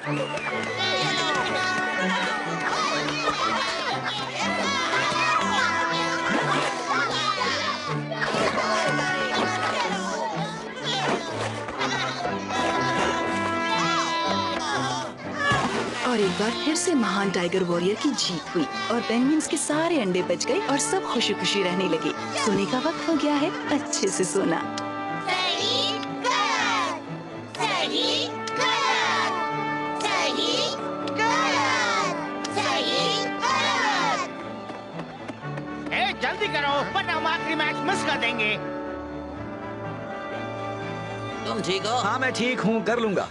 और एक बार फिर से महान टाइगर वॉरियर की जीत हुई और पेंगुइन्स के सारे अंडे बच गए और सब खुशी खुशी रहने लगे। सोने का वक्त हो गया है, अच्छे से सोना। जल्दी करो वरना हम आखिरी मैच मिस कर देंगे। तुम ठीक हो? हाँ मैं ठीक हूँ, कर लूंगा।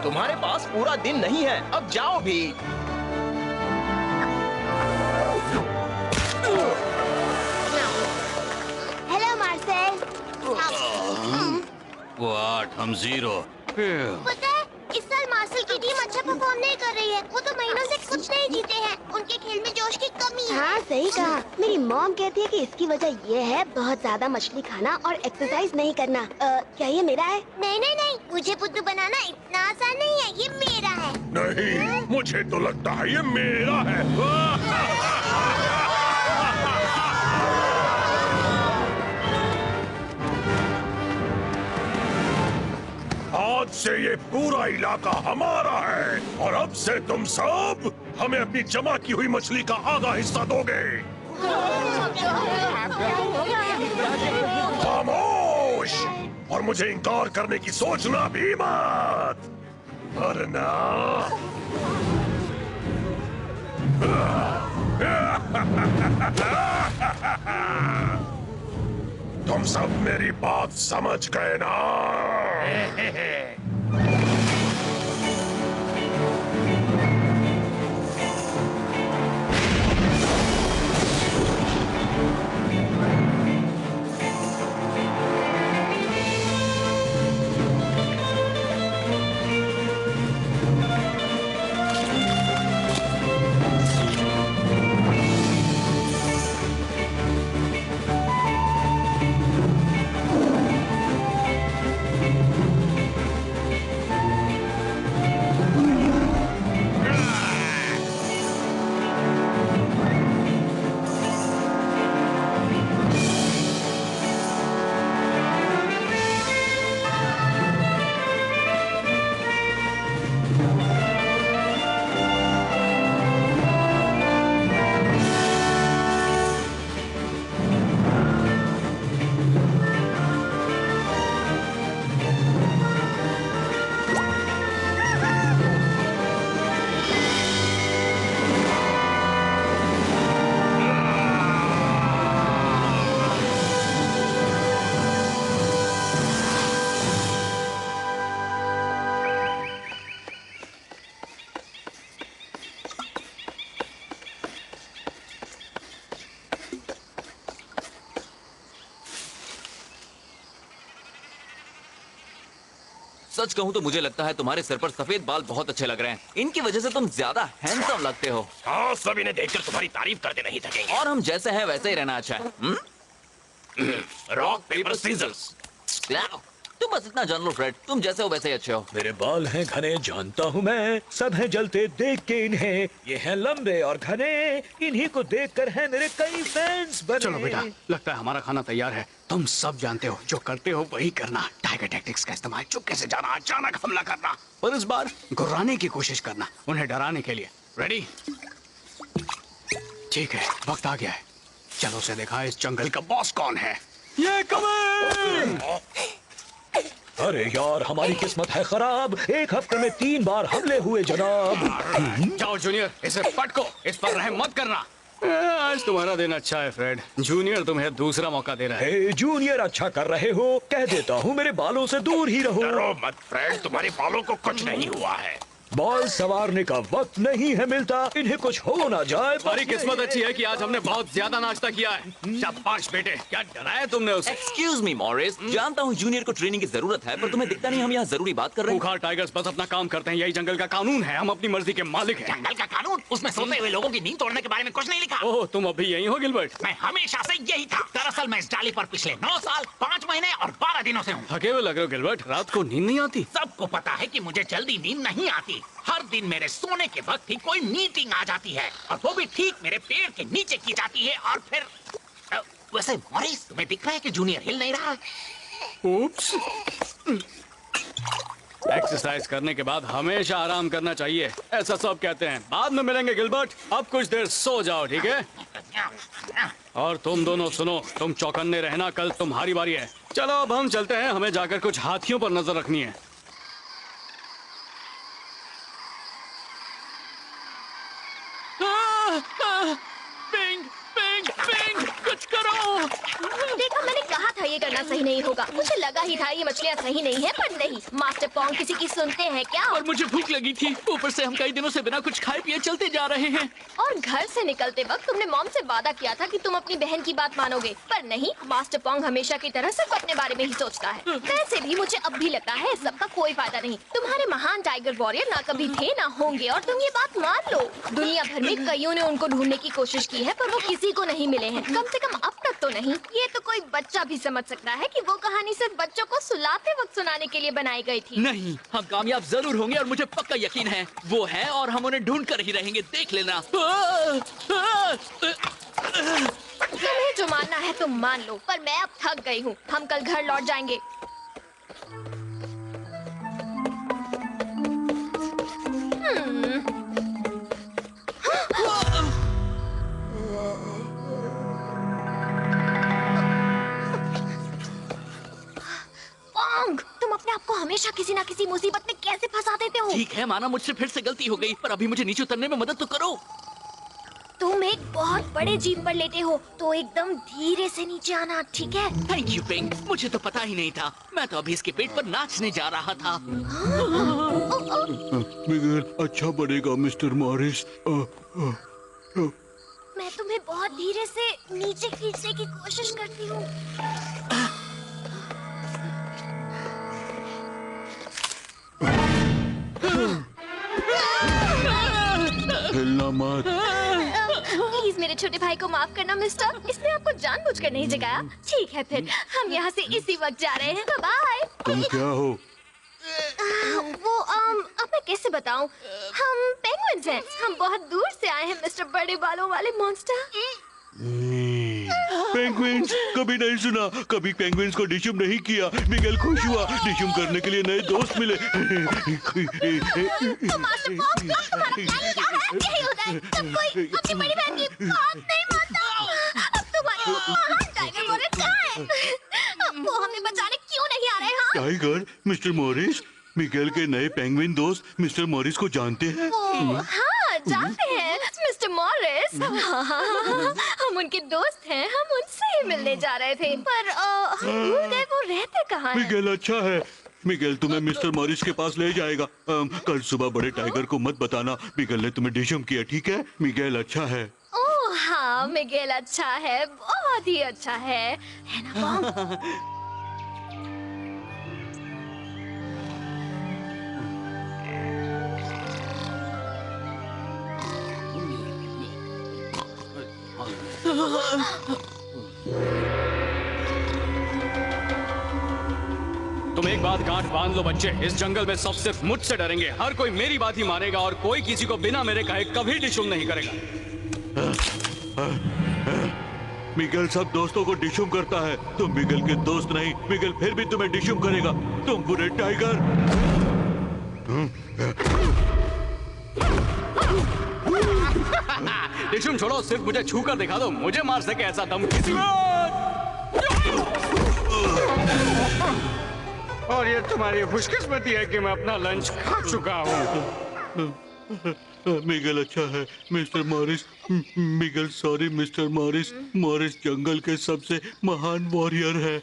तुम्हारे पास पूरा दिन नहीं है, अब जाओ भी। हेलो मार्सेल। 8 हम 0। पता है इस साल मार्सेल की टीम अच्छा परफॉर्म नहीं कर रही है। वो तो महीनों से कुछ नहीं जीते हैं। उनके खेल में जोश की कमी है। हाँ सही कहा। मेरी मॉम कहती है कि इसकी वजह ये है बहुत ज्यादा मछली खाना और एक्सरसाइज नहीं करना। क्या ये मेरा है? नहीं नहीं नहीं, मुझे बुद्धू बनाना इतना आसान नहीं है, ये मेरा है। नहीं, मुझे तो लगता है ये मेरा है। आज से ये पूरा इलाका हमारा है और अब से तुम सब हमें अपनी जमा की हुई मछली का आधा हिस्सा दोगे। खामोश! और मुझे इनकार करने की सोचना भी मत, वरना तुम सब मेरी बात समझ गए ना? सच कहूँ तो मुझे लगता है तुम्हारे सिर पर सफेद बाल बहुत अच्छे लग रहे हैं। इनकी वजह से तुम ज्यादा हैंडसम लगते हो। हाँ, सब इन्हें देखकर तुम्हारी तारीफ करते नहीं थकेंगे। और हम जैसे हैं वैसे ही रहना अच्छा है। Rock paper scissors. तुम बस इतना जान लो फ्रेड, तुम जैसे हो वैसे ही अच्छे हो। मेरे बाल हैं घने, जानता हूँ मैं, सब हैं जलते देख के इन्हें। ये हैं लंबे और घने, इन्हीं को देखकर हैं मेरे कई फैंस बने। चलो बेटा, लगता है हमारा खाना तैयार है। तुम सब जानते हो, जो करते हो वही करना। टाइगर टैक्टिक्स का इस्तेमाल, चुपके से जाना, अचानक हमला करना, पर इस बार घुराने की कोशिश करना, उन्हें डराने के लिए। रेडी? ठीक है, वक्त आ गया है। चलो से देखा इस जंगल का बॉस कौन है। ये कमिंग! अरे यार, हमारी किस्मत है खराब। एक हफ्ते में 3 बार हमले हुए जनाब। जाओ जूनियर, इसे पटको, इस पर रहम मत करना। आज तुम्हारा दिन अच्छा है फ्रेड। जूनियर तुम्हें दूसरा मौका दे रहा है। हे जूनियर, अच्छा कर रहे हो। कह देता हूँ मेरे बालों से दूर ही रहो। डरो मत फ्रेड, तुम्हारे बालों को कुछ नहीं हुआ है। बॉल संवारने का वक्त नहीं है मिलता, इन्हें कुछ हो ना जाए। हमारी किस्मत अच्छी है कि आज हमने बहुत ज्यादा नाश्ता किया है। शाबाश बेटे, क्या डराया तुमने उसे? एक्सक्यूज मी मॉरिस, जानता हूँ जूनियर को ट्रेनिंग की जरूरत है, पर तुम्हें दिखता नहीं हम यहाँ जरूरी बात कर रहे हैं। बुखार टाइगर्स बस अपना काम करते हैं, यही जंगल का कानून है। हम अपनी मर्जी के मालिक हैं। जंगल का कानून, उसमें सोते हुए लोगों की नींद तोड़ने के बारे में कुछ नहीं लिखा। ओह, तुम अभी यही हो गिलबर्ट? मैं हमेशा से यही था। दरअसल मैं इस डाली पर पिछले 9 साल 5 महीने और 12 दिनों से हूँ। थके हुए लग रहे हो गिलबर्ट, रात को नींद नहीं आती? सबको पता है कि मुझे जल्दी नींद नहीं आती। हर दिन मेरे सोने के वक्त ही कोई मीटिंग आ जाती है, और वो भी ठीक मेरे पेड़ के नीचे की जाती है। और फिर वैसे मॉरिस, तुम्हें दिख रहा है कि जूनियर हिल नहीं रहा। Oops. एक्सरसाइज करने के बाद हमेशा आराम करना चाहिए, ऐसा सब कहते हैं। बाद में मिलेंगे गिलबर्ट, अब कुछ देर सो जाओ, ठीक है? और तुम दोनों सुनो, तुम चौकन्ने रहना, कल तुम्हारी बारी है। चलो अब हम चलते हैं, हमें जाकर कुछ हाथियों पर नजर रखनी है। पिंग, पिंग, पिंग, कुछ करो। देखा, मैंने कहा था ये करना सही नहीं होगा। मुझे लगा ही था ये मछलियाँ सही नहीं है, पर नहीं। मास्टर पोंग किसी की सुनते हैं क्या? और मुझे भूख लगी थी, ऊपर से हम कई दिनों से बिना कुछ खाए पिए चलते जा रहे हैं। और घर से निकलते वक्त तुमने मॉम से वादा किया था कि तुम अपनी बहन की बात मानोगे, पर नहीं। मास्टर पोंग हमेशा की तरह सिर्फ अपने बारे में ही सोचता है। वैसे भी मुझे अब भी लगता है सबका कोई फायदा नहीं। तुम्हारे महान टाइगर वॉरियर ना कभी थे ना होंगे, और तुम ये बात मान लो। दुनिया भर में कईयों ने उनको ढूंढने की कोशिश की है, पर वो किसी को नहीं मिले हैं। कम से कम अब तक तो नहीं। ये तो कोई बच्चा भी समझ सकता है कि वो कहानी सिर्फ बच्चों को सुलाते वक्त सुनाने के लिए बनाई गई थी। नहीं, हम कामयाब जरूर होंगे, और मुझे पक्का यकीन है वो है, और हम उन्हें ढूंढ कर ही रहेंगे, देख लेना। तुम्हें जो मानना है तुम मान लो, पर मैं अब थक गई हूँ। हम कल घर लौट जाएंगे। पोंग, तुम अपने आप को हमेशा किसी ना किसी मुसीबत में कैसे फंसा देते हो? ठीक है, माना मुझसे फिर से गलती हो गई, पर अभी मुझे नीचे उतरने में मदद तो करो। तुम एक बहुत बड़े जीप पर लेटे हो, तो एकदम धीरे से नीचे आना, ठीक है? थैंक यू पिंक, मुझे तो पता ही नहीं था। मैं तो अभी इसके पेट पर नाचने जा रहा था। मिगेल अच्छा बनेगा मिस्टर मॉरिस। मैं तुम्हें बहुत धीरे से नीचे खींचने की कोशिश करती हूँ। हिलना मत। प्लीज मेरे छोटे भाई को माफ करना मिस्टर, इसने आपको जानबूझकर नहीं जगाया। ठीक है, फिर हम यहाँ से इसी वक्त जा रहे हैं। बाय। तुम क्या हो? वो अब मैं कैसे बताऊं? हम पेंगुइन्स हैं। हम बहुत दूर से आए हैं मिस्टर बड़े बालों वाले मॉन्स्टर। पेंगुइन्स कभी नहीं सुना, कभी पेंगुइन्स को डिशुम नहीं किया। मिगेल खुश हुआ, डिशुम करने के लिए नए दोस्त मिले। तो मास्टर पोंग, तुम्हारा प्लान क्या है? यही होता है जब कोई अपनी बड़ी बहन की बात नहीं मानता। अब तुम्हारे महान टाइगर वॉरियर कहाँ है? अब वो हमें बचाने क्यों नहीं आ रहे? हाँ, टाइगर, मिस्टर मॉरिस, मिगेल के नए पेंगुइन दोस्त मिस्टर मॉरिस को जानते हैं? हाँ, जानते हैं मिस्टर मॉरिस। हम उनके दोस्त हैं, हम उनसे ही मिलने जा रहे थे, पर हम भूल गए वो रहते कहाँ हैं। मिगेल अच्छा है, मिगेल तुम्हें मिस्टर मॉरिस के पास ले जाएगा। कल सुबह बड़े टाइगर को मत बताना मिगेल ने तुम्हें डिशम किया, ठीक है? मिगेल अच्छा है। ओह हाँ, मिगेल अच्छा है, बहुत ही अच्छा है ना पोंग? तुम एक बात गांठ बांध लो बच्चे, इस जंगल में सब सिर्फ मुझसे डरेंगे। हर कोई मेरी बात ही मानेगा, और कोई किसी को बिना मेरे कहे कभी डिशुम नहीं करेगा। मिगेल सब दोस्तों को डिशुम करता है, तुम मिगेल के दोस्त नहीं। मिगेल फिर भी तुम्हें डिशुम करेगा, तुम बुरे टाइगर। डिशुम छोड़ो, सिर्फ मुझे छू कर दिखा दो, मुझे मार सके ऐसा दम किसी में। और ये तुम्हारी खुशकिस्मती है कि मैं अपना लंच खा चुका हूँ। मिगेल अच्छा है mister Morris. Miguel sorry mister Morris. Morris जंगल के सबसे महान वॉरियर है।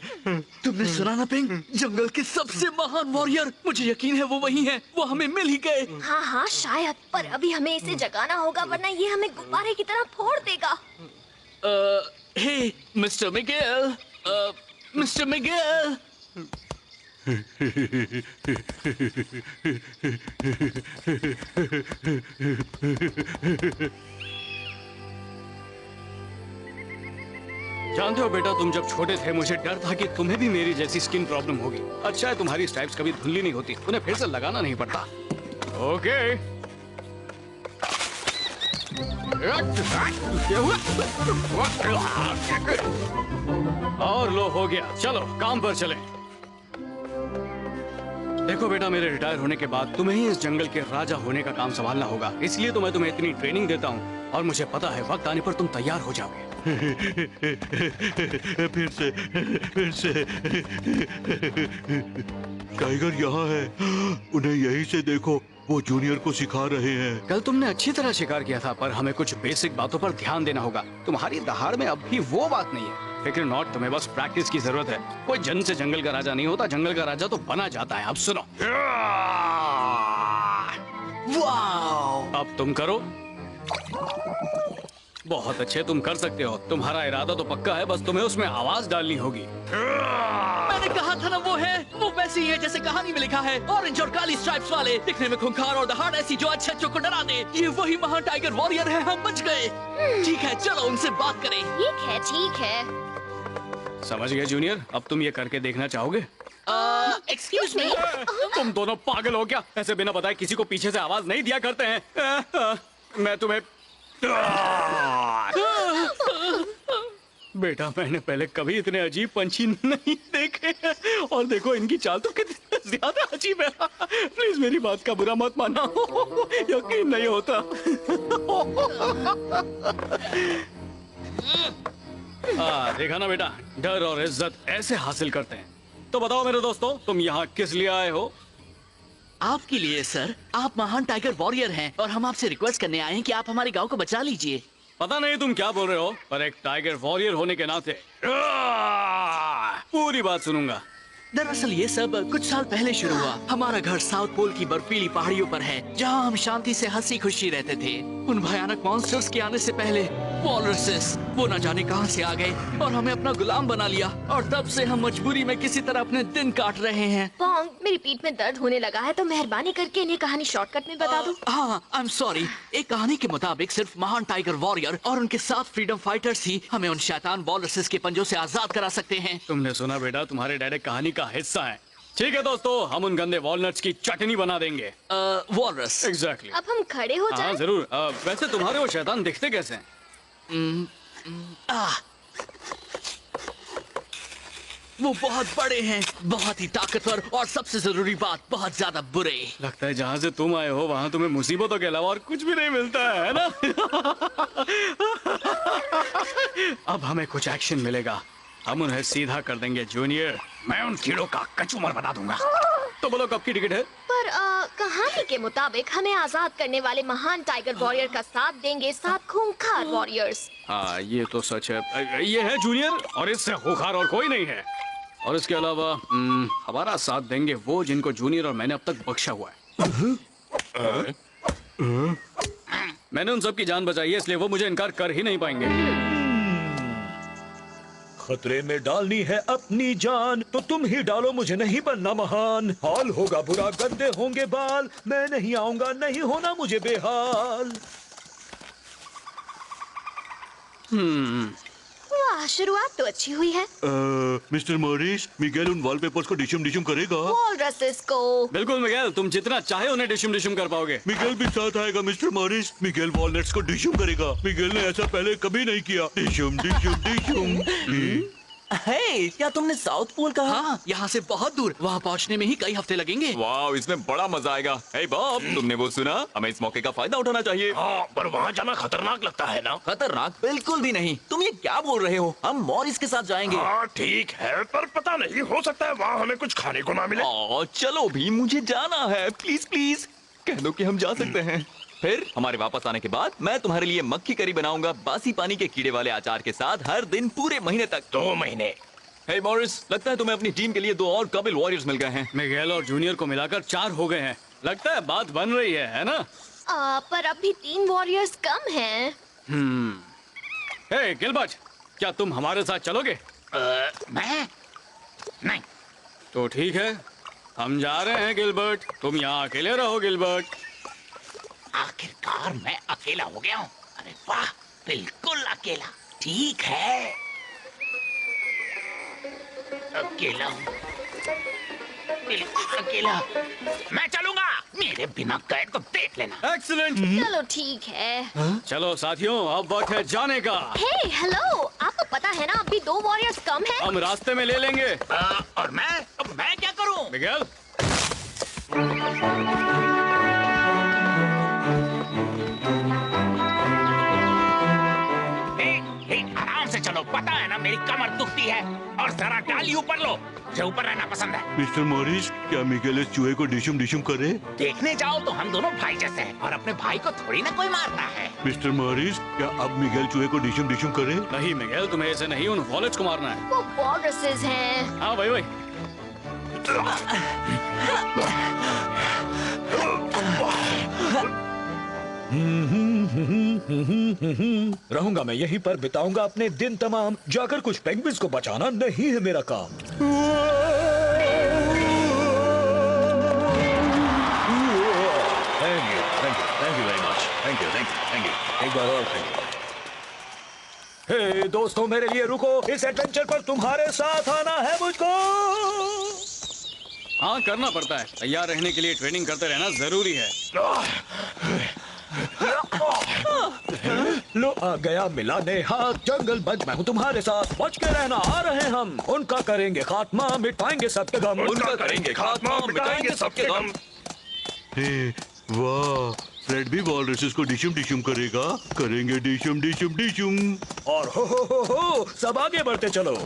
तुमने सुना ना पिंक, जंगल के सबसे महान वॉरियर, मुझे यकीन है वो वही है, वो हमें मिल ही गए। हाँ हाँ शायद, पर अभी हमें इसे जगाना होगा वरना ये हमें गुब्बारे की तरह फोड़ देगा। हे मिस्टर मिगेल, मिस्टर मिगेल। जानते हो बेटा, तुम जब छोटे थे मुझे डर था कि तुम्हें भी मेरी जैसी स्किन प्रॉब्लम होगी। अच्छा है तुम्हारी स्ट्राइप्स कभी धुंधली नहीं होती, उन्हें फिर से लगाना नहीं पड़ता। ओके और लो हो गया, चलो काम पर चलें। देखो बेटा, मेरे रिटायर होने के बाद तुम्हें ही इस जंगल के राजा होने का काम संभालना होगा, इसलिए तो मैं तुम्हें इतनी ट्रेनिंग देता हूँ और मुझे पता है वक्त आने पर तुम तैयार हो जाओगे। फिर से टाइगर यहाँ है, उन्हें यहीं से देखो, वो जूनियर को सिखा रहे हैं। कल तुमने अच्छी तरह शिकार किया था, पर हमें कुछ बेसिक बातों पर ध्यान देना होगा। तुम्हारी दहाड़ में अब भी वो बात नहीं है। फिक्र नॉट, तुम्हें बस प्रैक्टिस की जरूरत है। कोई जन्म से जंगल का राजा नहीं होता, जंगल का राजा तो बना जाता है। अब सुनो, अब तुम करो। बहुत अच्छे, तुम कर सकते हो। तुम्हारा इरादा तो पक्का है, बस तुम्हें उसमें आवाज डालनी होगी। मैंने कहा था ना वो है, वो वैसे ही है जैसे कहानी में लिखा है, ऑरेंज और काली स्ट्राइप्स वाले, दिखने में खूंखार और दहाड़ ऐसी जो अच्छे को डरा दे। ये वही महान टाइगर वॉरियर है, हम बच गए। ठीक है, चलो उनसे बात करें। ठीक है ठीक है। समझ गए जूनियर, अब तुम ये करके देखना चाहोगे? एक्सक्यूज मी, तुम दोनों पागल हो क्या? ऐसे बिना बताए किसी को पीछे से आवाज नहीं दिया करते हैं। मैं तुम्हें बेटा, मैंने पहले कभी इतने अजीब पंछी नहीं देखे हैं। और देखो इनकी चाल तो कितनी ज्यादा अजीब है। प्लीज मेरी बात का बुरा मत मानना, यकीन नहीं होता। देखा ना बेटा, डर और इज्जत ऐसे हासिल करते हैं। तो बताओ मेरे दोस्तों, तुम यहाँ किस लिए आए हो? आपके लिए सर। आप महान टाइगर वॉरियर हैं और हम आपसे रिक्वेस्ट करने आए हैं कि आप हमारे गांव को बचा लीजिए। पता नहीं तुम क्या बोल रहे हो, पर एक टाइगर वॉरियर होने के नाते पूरी बात सुनूंगा। दरअसल ये सब कुछ साल पहले शुरू हुआ। हमारा घर साउथ पोल की बर्फीली पहाड़ियों पर है, जहाँ हम शांति से हंसी खुशी रहते थे। उन भयानक मॉन्स्टर्स के आने से पहले वॉलरसेस, वो न जाने कहां से आ गए और हमें अपना गुलाम बना लिया, और तब से हम मजबूरी में किसी तरह अपने दिन काट रहे हैं। पोंग, मेरी पीठ में दर्द होने लगा है, तो मेहरबानी करके इन्हें कहानी शॉर्टकट में बता दो। हाँ, आई एम सॉरी। एक कहानी के मुताबिक सिर्फ महान टाइगर वॉरियर और उनके 7 फ्रीडम फाइटर्स ही हमें उन शैतान वॉलरसेस के पंजों से आजाद करा सकते हैं। तुमने सुना बेटा, तुम्हारे डैडी कहानी का हिस्सा है। ठीक है दोस्तों, हम उन गंदे वॉलनट्स की चटनी बना देंगे। वॉलरस। एग्जैक्टली। अब हम खड़े हो जाएं? हाँ जरूर। वैसे तुम्हारे वो शैतान दिखते कैसे हैं? वो बहुत बड़े हैं, बहुत ही ताकतवर, और सबसे जरूरी बात, बहुत ज्यादा बुरे। लगता है जहाँ से तुम आए हो वहाँ तुम्हें मुसीबतों के अलावा और कुछ भी नहीं मिलता है ना? अब हमें कुछ एक्शन मिलेगा, हम उन्हें सीधा कर देंगे जूनियर। मैं उन कीड़ों का कचूमर बना दूंगा। तो बोलो कब की टिकट है? पर कहानी के मुताबिक हमें आजाद करने वाले महान टाइगर वॉरियर का साथ देंगे 7 खूंखार वॉरियर्स। हाँ ये तो सच है, ये है जूनियर, और इससे खूंखार और कोई नहीं है। और इसके अलावा हमारा साथ देंगे वो जिनको जूनियर और मैंने अब तक बख्शा हुआ है। मैंने उन सब की जान बचाई है, इसलिए वो मुझे इनकार कर ही नहीं पाएंगे। खतरे में डालनी है अपनी जान तो तुम ही डालो, मुझे नहीं बनना महान। हाल होगा बुरा, गंदे होंगे बाल, मैं नहीं आऊंगा, नहीं होना मुझे बेहाल। वाह, शुरुआत तो अच्छी हुई है। मिस्टर मॉरिस, मिगेल उन वॉलपेपर्स को डिशम डिशम करेगा। वॉलरसेस को। बिल्कुल मिगेल, तुम जितना चाहे उन्हें डिशम डिशम कर पाओगे। मिगेल भी साथ आएगा मिस्टर मॉरिस। मिगेल वॉलनट्स को डिशम करेगा। मिगेल ने ऐसा पहले कभी नहीं किया। डिशम डिशम डिशम। हे, क्या तुमने साउथ पोल कहा? हाँ, यहाँ से बहुत दूर, वहाँ पहुँचने में ही कई हफ्ते लगेंगे। वाह, इसमें बड़ा मजा आएगा। हे बॉब, तुमने वो सुना? हमें इस मौके का फायदा उठाना चाहिए। हाँ, पर वहाँ जाना खतरनाक लगता है ना? खतरनाक बिल्कुल भी नहीं। तुम ये क्या बोल रहे हो? हम मॉरिस के साथ जाएंगे। हाँ ठीक है, पर पता नहीं, हो सकता है वहाँ हमें कुछ खाने को ना मिले। चलो भी, मुझे जाना है। प्लीज प्लीज कह दो कि हम जा सकते हैं। फिर हमारे वापस आने के बाद मैं तुम्हारे लिए मक्खी करी बनाऊंगा बासी पानी के कीड़े वाले अचार के साथ हर दिन पूरे महीने तक। 2 महीने। हे मॉरिस, लगता है तुम्हें अपनी टीम के लिए 2 और काबिल वॉरियर्स मिल गए हैं। मिगेल और जूनियर को मिलाकर 4 हो गए हैं। लगता है बात बन रही है ना? पर अब भी 3 वॉरियर्स कम हैं। हे गिलबर्ट, क्या तुम हमारे साथ चलोगे? मैं नहीं। तो ठीक है, हम जा रहे हैं गिलबर्ट। तुम यहाँ अकेले रहो गिलबर्ट। आखिरकार मैं अकेला हो गया हूँ। अरे वाह, बिल्कुल अकेला। ठीक है, अकेला हूँ, बिल्कुल अकेला। मैं चलूंगा, मेरे बिना गए तो देख लेना। एक्सीलेंट। चलो ठीक है। चलो साथियों, अब वक्त है जाने का। हे हेलो, आपको पता है ना अभी 2 वॉरियर्स कम हैं। हम रास्ते में ले लेंगे। और मैं क्या करूँ? मिगेल, आराम से चलो, पता है ना मेरी कमर दुखती है। और जरा डाली ऊपर लो, मुझे ऊपर रहना पसंद है। मिस्टर मॉरिस, क्या मिगेल इस चूहे को डिशुम डिशुम करे? देखने जाओ तो हम दोनों भाई जैसे हैं और अपने भाई को थोड़ी ना कोई मारता है। मिस्टर मॉरिस, क्या अब मिगेल चूहे को डिशुम डिशुम करे? नहीं मिगेल, तुम्हें ऐसे नहीं, उन वॉलेट्स को मारना है। वो वॉलरसेस हैं। हाँ वही वही। रहूंगा मैं यहीं पर, बिताऊंगा अपने दिन तमाम। जाकर कुछ पेंगुइन्स को बचाना नहीं है मेरा काम। Thank you very much. Thank you. एक बार और थैंक यू। हे दोस्तों, मेरे लिए रुको। इस एडवेंचर पर तुम्हारे साथ आना है मुझको। हाँ, करना पड़ता है। तैयार रहने के लिए ट्रेनिंग करते रहना जरूरी है। लो आ गया मिलाने हाथ, जंगल बंद मैं हूँ तुम्हारे साथ। बच के रहना, आ रहे हम। उनका करेंगे खात्मा, मिटाएंगे सबके गम। उनका करेंगे खात्मा, मिटाएंगे सबके गम। हे वाह, फ्रेड भी वॉलरसेस को डिशुम डिशुम करेगा। करेंगे डिशुम डिशुम डिशुम। और हो सब आगे बढ़ते चलो।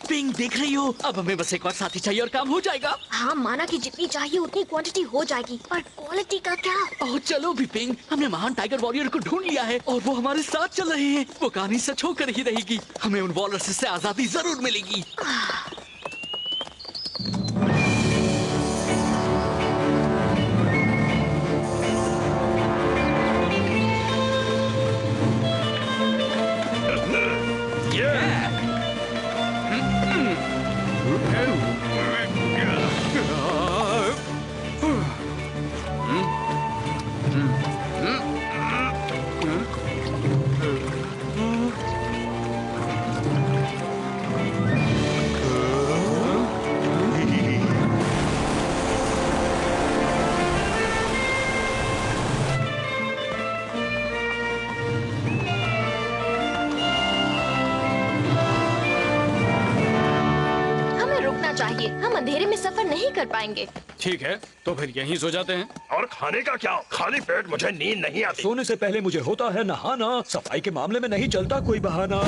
पिंग, देख रही हो? अब हमें बस एक और साथी चाहिए और काम हो जाएगा। हाँ, माना कि जितनी चाहिए उतनी क्वांटिटी हो जाएगी, पर क्वालिटी का क्या? ओह चलो भी पिंग, हमने महान टाइगर वॉरियर को ढूंढ लिया है और वो हमारे साथ चल रहे हैं। वो कहानी सच होकर ही रहेगी। हमें उन वॉलरसेस से आजादी जरूर मिलेगी। चाहिए, हम अंधेरे में सफर नहीं कर पाएंगे। ठीक है, तो फिर यहीं सो जाते हैं। और खाने का क्या? खाली पेट मुझे नींद नहीं आती। सोने से पहले मुझे होता है नहाना। सफाई के मामले में नहीं चलता कोई बहाना।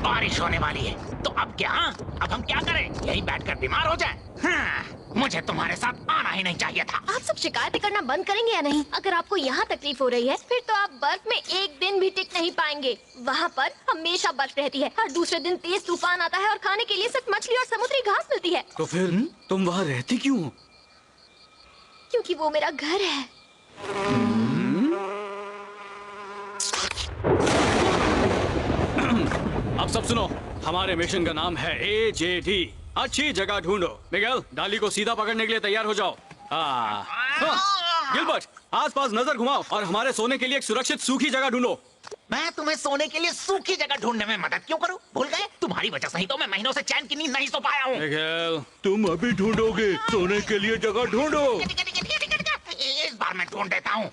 बारिश होने वाली है, तो अब क्या? अब हम क्या करें? यहीं बैठकर बीमार हो जाएं? मुझे तुम्हारे साथ आना ही नहीं चाहिए था। आप सब शिकायतें करना बंद करेंगे या नहीं? अगर आपको यहाँ तकलीफ हो रही है, फिर तो आप बर्फ में एक दिन भी टिक नहीं पाएंगे। वहाँ पर हमेशा बर्फ रहती है। हर दूसरे दिन तेज तूफान आता है और खाने के लिए सिर्फ मछली और समुद्री घास मिलती है। तो फिर तुम वहाँ रहती क्यों हो? क्योंकि वो मेरा घर है। अब सब सुनो, हमारे मिशन का नाम है AJD। अच्छी जगह ढूंढो। मिगेल, डाली को सीधा पकड़ने के लिए तैयार हो जाओ। गिलबर्ट, आसपास नजर घुमाओ और हमारे सोने के लिए एक सुरक्षित सूखी जगह ढूंढो। मैं तुम्हें सोने के लिए सूखी जगह ढूंढने में मदद क्यों करूं? भूल गए? तुम्हारी वजह से ही तो मैं महीनों से चैन की नींद नहीं सो पाया हूँ। मिगेल, तुम अभी ढूंढोगे? सोने के लिए जगह ढूंढो। इस बार मैं ढूंढ देता हूँ।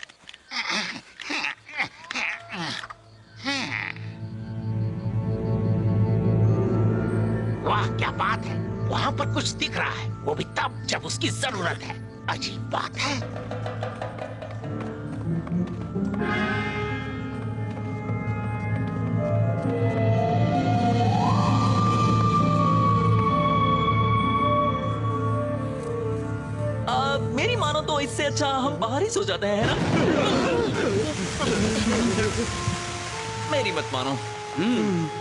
वाह, क्या बात है! वहाँ पर कुछ दिख रहा है, वो भी तब जब उसकी जरूरत है। अजीब बात है। तो इससे अच्छा हम बाहर ही सो जाते हैं, है ना? मेरी मत मानो।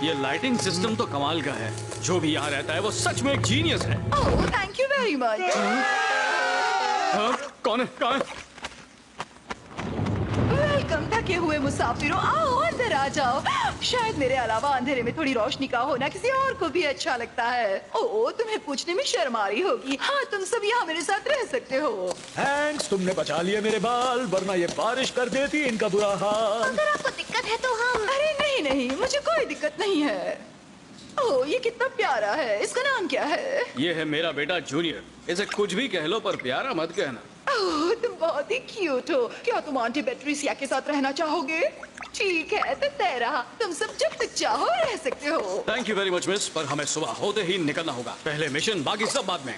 ये लाइटिंग सिस्टम तो कमाल का है। जो भी यहाँ रहता है वो सच में एक जीनियस है। ओह, थैंक यू वेरी मच। कौन है? कहाँ है? वेलकम थके हुए मुसाफिरों, आओ अंदर आ जाओ। शायद मेरे अलावा अंधेरे में थोड़ी रोशनी का होना किसी और को भी अच्छा लगता है। ओह, तुम्हें पूछने में शर्म आ रही होगी। हाँ, तुम सब यहाँ मेरे साथ रह सकते हो। थैंक्स, तुमने बचा लिए मेरे बाल, वरना ये बारिश कर देती इनका बुरा हाल। अगर आपको दिक्कत है तो हम अरे नहीं नहीं, मुझे कोई दिक्कत नहीं है। ओह, ये कितना प्यारा है। इसका नाम क्या है? ये है मेरा बेटा जूनियर। इसे कुछ भी कह लो पर प्यारा मत कहना। ओह, तुम बहुत ही क्यूट हो। क्या तुम आंटी पेट्रिसिया के साथ रहना चाहोगे? ठीक है, तो तय रहा। तुम सब जब तक चाहो रह सकते हो। Thank you very much miss, पर हमें सुबह होते ही निकलना होगा। पहले मिशन, बाकी सब बाद में।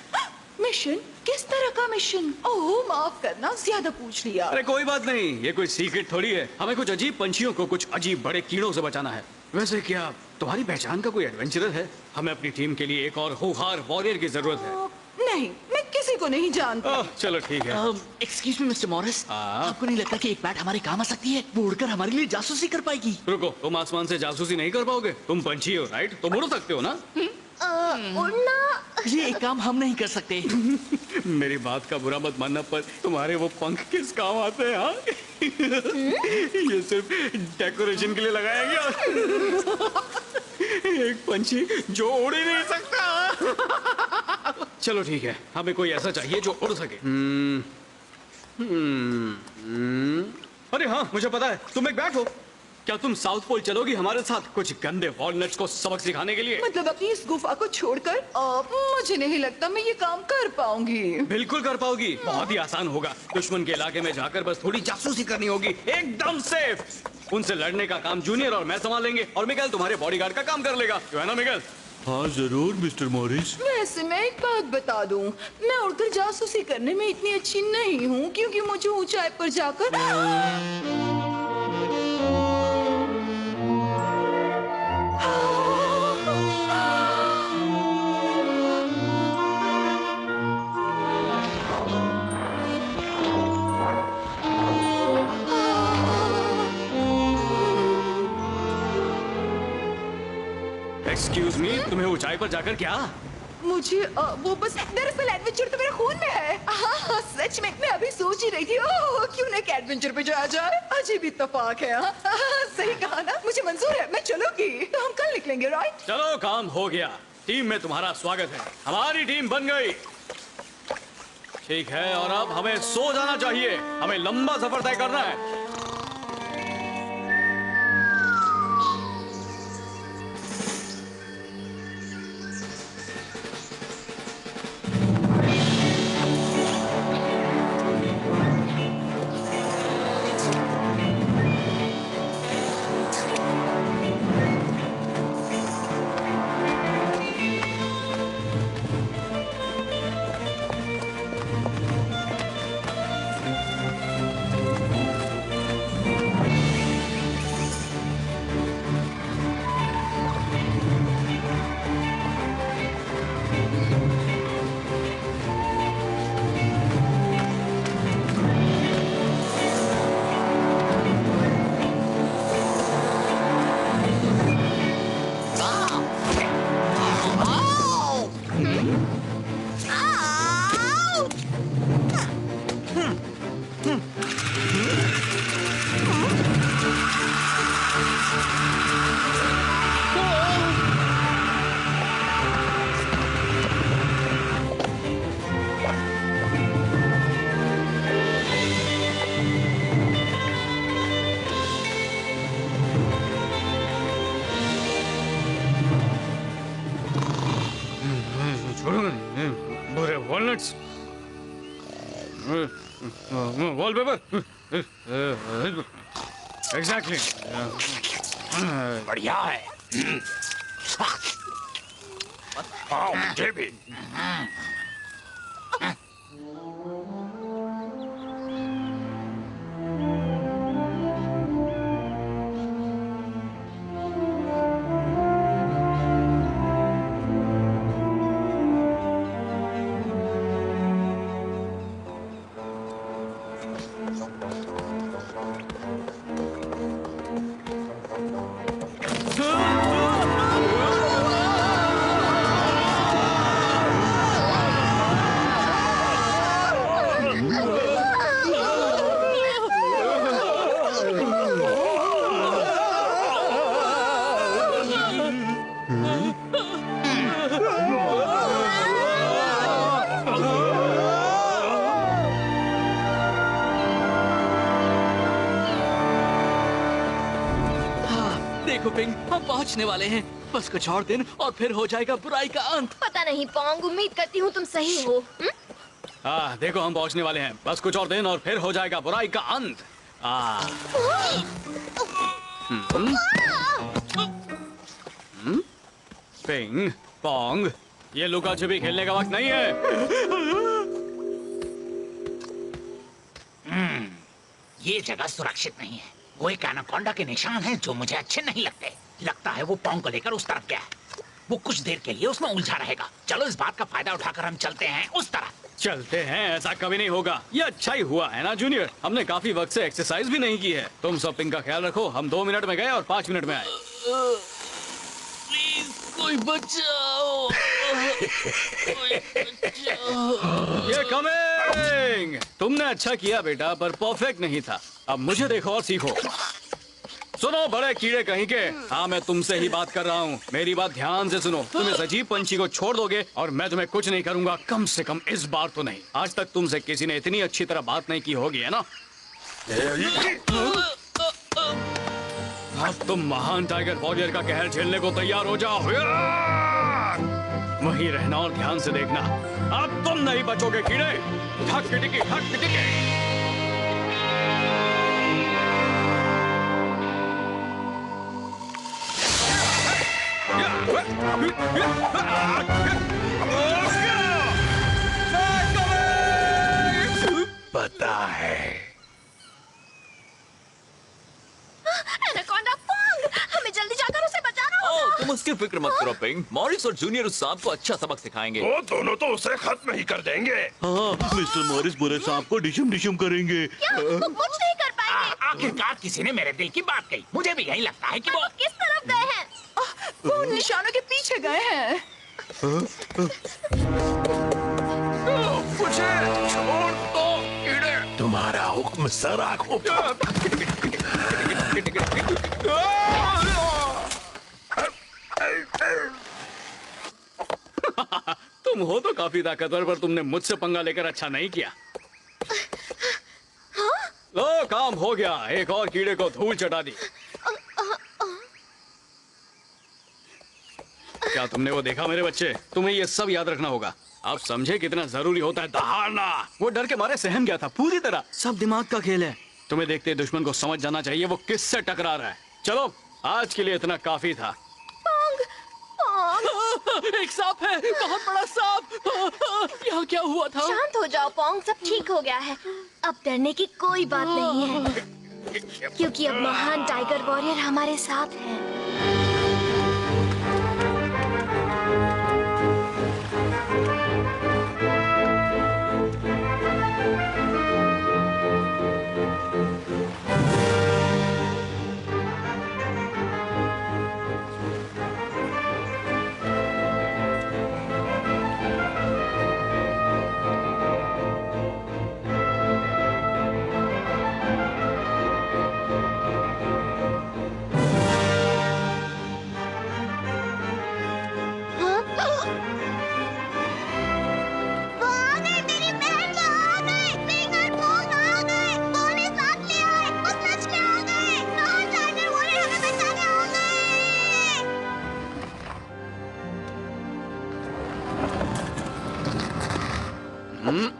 मिशन? किस तरह का मिशन? ओह, माफ करना, ज्यादा पूछ लिया। अरे कोई बात नहीं, ये कोई सीक्रेट थोड़ी है। हमें कुछ अजीब पंछियों को कुछ अजीब बड़े कीड़ों से बचाना है। वैसे क्या तुम्हारी पहचान का कोई एडवेंचरर है? हमें अपनी टीम के लिए एक और होनहार वॉरियर की जरूरत है। नहीं, मैं किसी को नहीं जानता। चलो ठीक है। एक्सक्यूज मी मिस्टर मॉरिस, आपको नहीं लगता कि एक बैट हमारे काम आ सकती है? वो उड़कर हमारे लिए जासूसी कर पाएगी। रुको, तुम आसमान से जासूसी नहीं कर पाओगे। तुम पंछी हो, राइट? तुम उड़ सकते हो ना? उड़ना। ये एक काम हम नहीं कर सकते। मेरी बात का बुरा मत मानना, पर तुम्हारे वो पंख किस काम आते हैं? हाँ? ये सिर्फ डेकोरेशन के लिए लगाया गया। एक पंछी जो उड़ ही नहीं सकता। चलो ठीक है, हमें कोई ऐसा चाहिए जो उड़ सके। अरे हाँ, मुझे पता है, तुम एक बैट हो। क्या तुम साउथ पोल चलोगी हमारे साथ कुछ गंदे वॉलनट्स को सबक सिखाने के लिए? मतलब अपनी इस गुफा को छोड़कर? मुझे नहीं लगता मैं ये काम कर पाऊंगी। बिल्कुल कर पाओगी, बहुत ही आसान होगा। दुश्मन के इलाके में जाकर बस थोड़ी जासूसी करनी होगी, एकदम सेफ। उनसे लड़ने का काम जूनियर और मैं संभालेंगे, और मिगेल तुम्हारे बॉडीगार्ड का काम कर लेगा, जो है ना मिगेल? हाँ जरूर मिस्टर मॉरिस। वैसे मैं एक बात बता दूं, मैं उड़कर जासूसी करने में इतनी अच्छी नहीं हूँ, क्योंकि मुझे ऊंचाई पर जाकर एक्सक्यूज मी, तुम्हें ऊंचाई पर जाकर क्या? मुझे वो बस दरअसल एडवेंचर तो मेरे खून में है। हाँ, सच में मैं अभी सोच ही रही थी, ओह क्यों ना एक एडवेंचर पे जाया जाए। अजीब इत्तेफाक है। हाँ, सही कहा ना, मुझे मंजूर है, मैं चलूंगी। तो हम कल निकलेंगे, राइट? चलो, काम हो गया। टीम में तुम्हारा स्वागत है, हमारी टीम बन गई। ठीक है, और अब हमें सो जाना चाहिए, हमें लंबा सफर तय करना है। बुरे वॉलनट्स, वॉलपेपर, एग्जैक्टली। बढ़िया है। हाँ, मुझे भी। देखो पिंग, हम पहुंचने वाले हैं। बस कुछ और दिन और फिर हो जाएगा बुराई का अंत। पता नहीं पोंग, उम्मीद करती हूँ तुम सही हो। हाँ देखो, हम पहुंचने वाले हैं। बस कुछ और दिन और फिर हो जाएगा बुराई का अंत। पिंग पोंग, ये लुका छिपी खेलने का वक्त नहीं है। ये जगह सुरक्षित नहीं है। वो एक एनाकोंडा के निशान हैं जो मुझे अच्छे नहीं लगते। लगता है वो पोंग को लेकर उस तरफ गया है। वो कुछ देर के लिए उसमें उलझा रहेगा। चलो इस बात का फायदा उठाकर हम चलते हैं उस तरफ। चलते हैं, ऐसा कभी नहीं होगा। ये अच्छा ही हुआ है ना जूनियर, हमने काफी वक्त से एक्सरसाइज भी नहीं की है। तुम सब पिंग का ख्याल रखो। हम 2 मिनट में गए और 5 मिनट में आए। प्लीज कोई बचाओ। कोई बचाओ। ये कमिंग। तुमने अच्छा किया बेटा, पर परफेक्ट नहीं था। अब मुझे देखो और सीखो। सुनो बड़े कीड़े कहीं के, हाँ मैं तुमसे ही बात कर रहा हूँ। मेरी बात ध्यान से सुनो। तुम इस अजीब पंछी को छोड़ दोगे और मैं तुम्हें कुछ नहीं करूंगा, कम से कम इस बार तो नहीं। आज तक तुमसे किसी ने इतनी अच्छी तरह बात नहीं की होगी, है ना? अब तुम महान टाइगर वॉरियर का कहर झेलने को तैयार हो जाओ। वहीं रहना और ध्यान से देखना। अब तुम नहीं बचोगे कीड़े। ठक टिकी ठक टिकी। पता है एनाकोंडा पोंग, हमें जल्दी जाकर उसे बचाना होगा। तुम उसकी फिक्र मत करो पिंग। मॉरिस और जूनियर उस सांप को अच्छा सबक सिखाएंगे। वो दोनों तो उसे खत्म ही कर देंगे। हाँ, मिस्टर मॉरिस बुरे सांप को डिशम डिशम करेंगे। क्या वो कुछ नहीं कर पाएंगे? आखिरकार किसी ने मेरे दिल की बात कही। मुझे भी यही लगता है कि वो किस तरफ गए हैं? वो उन निशानों के पीछे गए हैं। मुझे छोड़ दो कीड़े। तुम्हारा हुक्म सर आंखों तुम हो तो काफी ताकतवर, पर तुमने मुझसे पंगा लेकर अच्छा नहीं किया। लो काम हो गया। एक और कीड़े को धूल चटा दी। क्या तुमने वो देखा मेरे बच्चे? तुम्हें ये सब याद रखना होगा। आप समझे कितना जरूरी होता है दहाड़ना। वो डर के मारे सहम गया था पूरी तरह। सब दिमाग का खेल है। तुम्हें देखते दुश्मन को समझ जाना चाहिए वो किससे टकरा रहा है। चलो आज के लिए इतना काफी था। एक सांप है, बहुत बड़ा सांप। यहाँ क्या हुआ था? शांत हो जाओ पोंग, सब ठीक हो गया है। अब डरने की कोई बात नहीं है, क्योंकि अब महान टाइगर वॉरियर हमारे साथ है।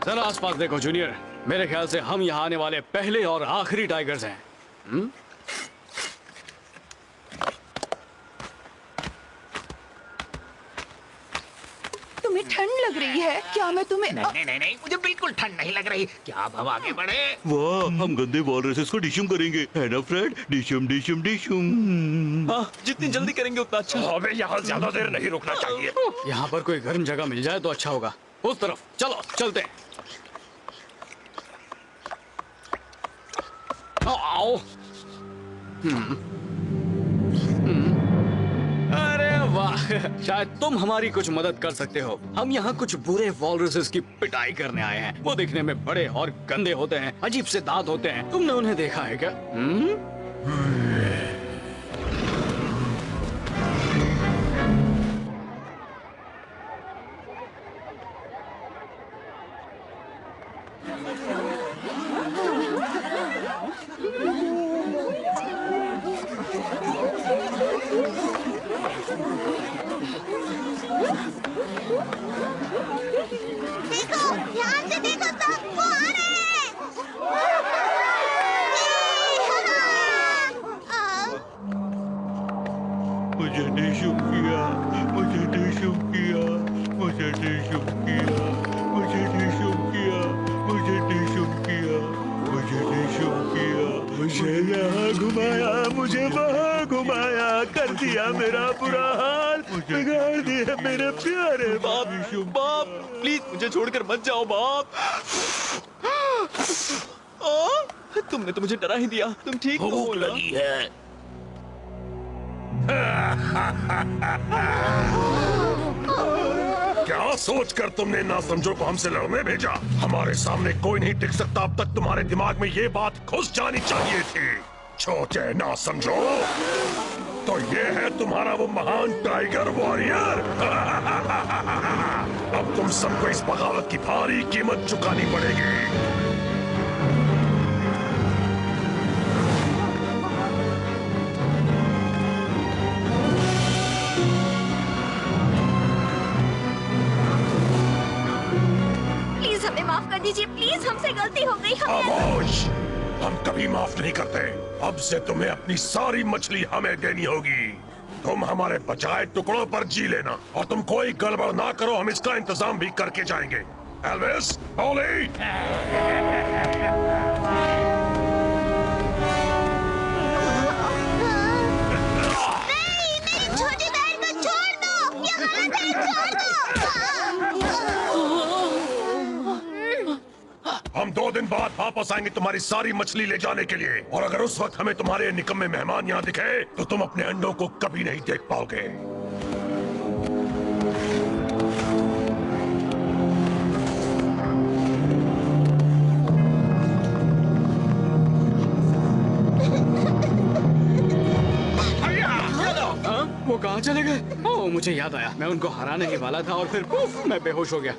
जरा आसपास देखो जूनियर। मेरे ख्याल से हम यहाँ आने वाले पहले और आखिरी टाइगर्स हैं। तुम्हें ठंड लग रही है क्या? मैं तुम्हें नहीं नहीं नहीं, मुझे बिल्कुल ठंड नहीं लग रही। क्या अब हम आगे बढ़े? वाह, हम गंदे वॉलरसेस को डिशम करेंगे, है ना फ्रेड? डिशम डिशम डिशम। हाँ, जितनी जल्दी करेंगे उतना अच्छा। हमें यहाँ ज्यादा देर नहीं रुकना चाहिए। यहाँ पर कोई गर्म जगह मिल जाए तो अच्छा होगा। उस तरफ चलो, चलते हैं। आओ। अरे वाह, शायद तुम हमारी कुछ मदद कर सकते हो। हम यहाँ कुछ बुरे वॉलरसेस की पिटाई करने आए हैं। वो दिखने में बड़े और गंदे होते हैं, अजीब से दांत होते हैं। तुमने उन्हें देखा है क्या? देखो, ध्यान से देखो सब, वो आ रहे हैं। मुझे नहीं शुभ किया, मुझे नहीं शुभ किया, मुझे नहीं शुभ किया, मुझे नहीं शुभ किया, मुझे नहीं शुभ किया, मुझे नहीं शुभ किया। मुझे यहाँ घुमाया, मुझे वहाँ घुमाया, कर दिया मेरा बुरा हाल, बिगाड़ दिया मेरे प्यारे बाप। बाप प्लीज मुझे छोड़कर मत जाओ बाप। तुमने तो मुझे डरा ही दिया। तुम ठीक तो हो भूख ना? लगी है। क्या सोचकर तुमने ना समझो को हमसे लड़ने भेजा? हमारे सामने कोई नहीं टिक सकता। अब तक तुम्हारे दिमाग में ये बात घुस जानी चाहिए थी। छोटे ना समझो। तो ये है तुम्हारा वो महान टाइगर वॉरियर। अब तुम सबको इस बगावत की भारी कीमत चुकानी पड़ेगी। प्लीज हमें माफ कर दीजिए, प्लीज हमसे गलती हो गई। खामोश! हम कभी माफ नहीं करते। अब से तुम्हें अपनी सारी मछली हमें देनी होगी। तुम हमारे बचाए टुकड़ों पर जी लेना और तुम कोई गड़बड़ ना करो, हम इसका इंतजाम भी करके जाएंगे। एल्विस, ओली! नहीं, मेरी छोटी बहन को छोड़ दो। ये गलत है, छोड़ दो। हम 2 दिन बाद वापस आएंगे तुम्हारी सारी मछली ले जाने के लिए। और अगर उस वक्त हमें तुम्हारे निकम्मे मेहमान यहाँ दिखे तो तुम अपने अंडों को कभी नहीं देख पाओगे। वो कहाँ चले गए? ओह मुझे याद आया, मैं उनको हराने ही वाला था और फिर पुफ, मैं बेहोश हो गया।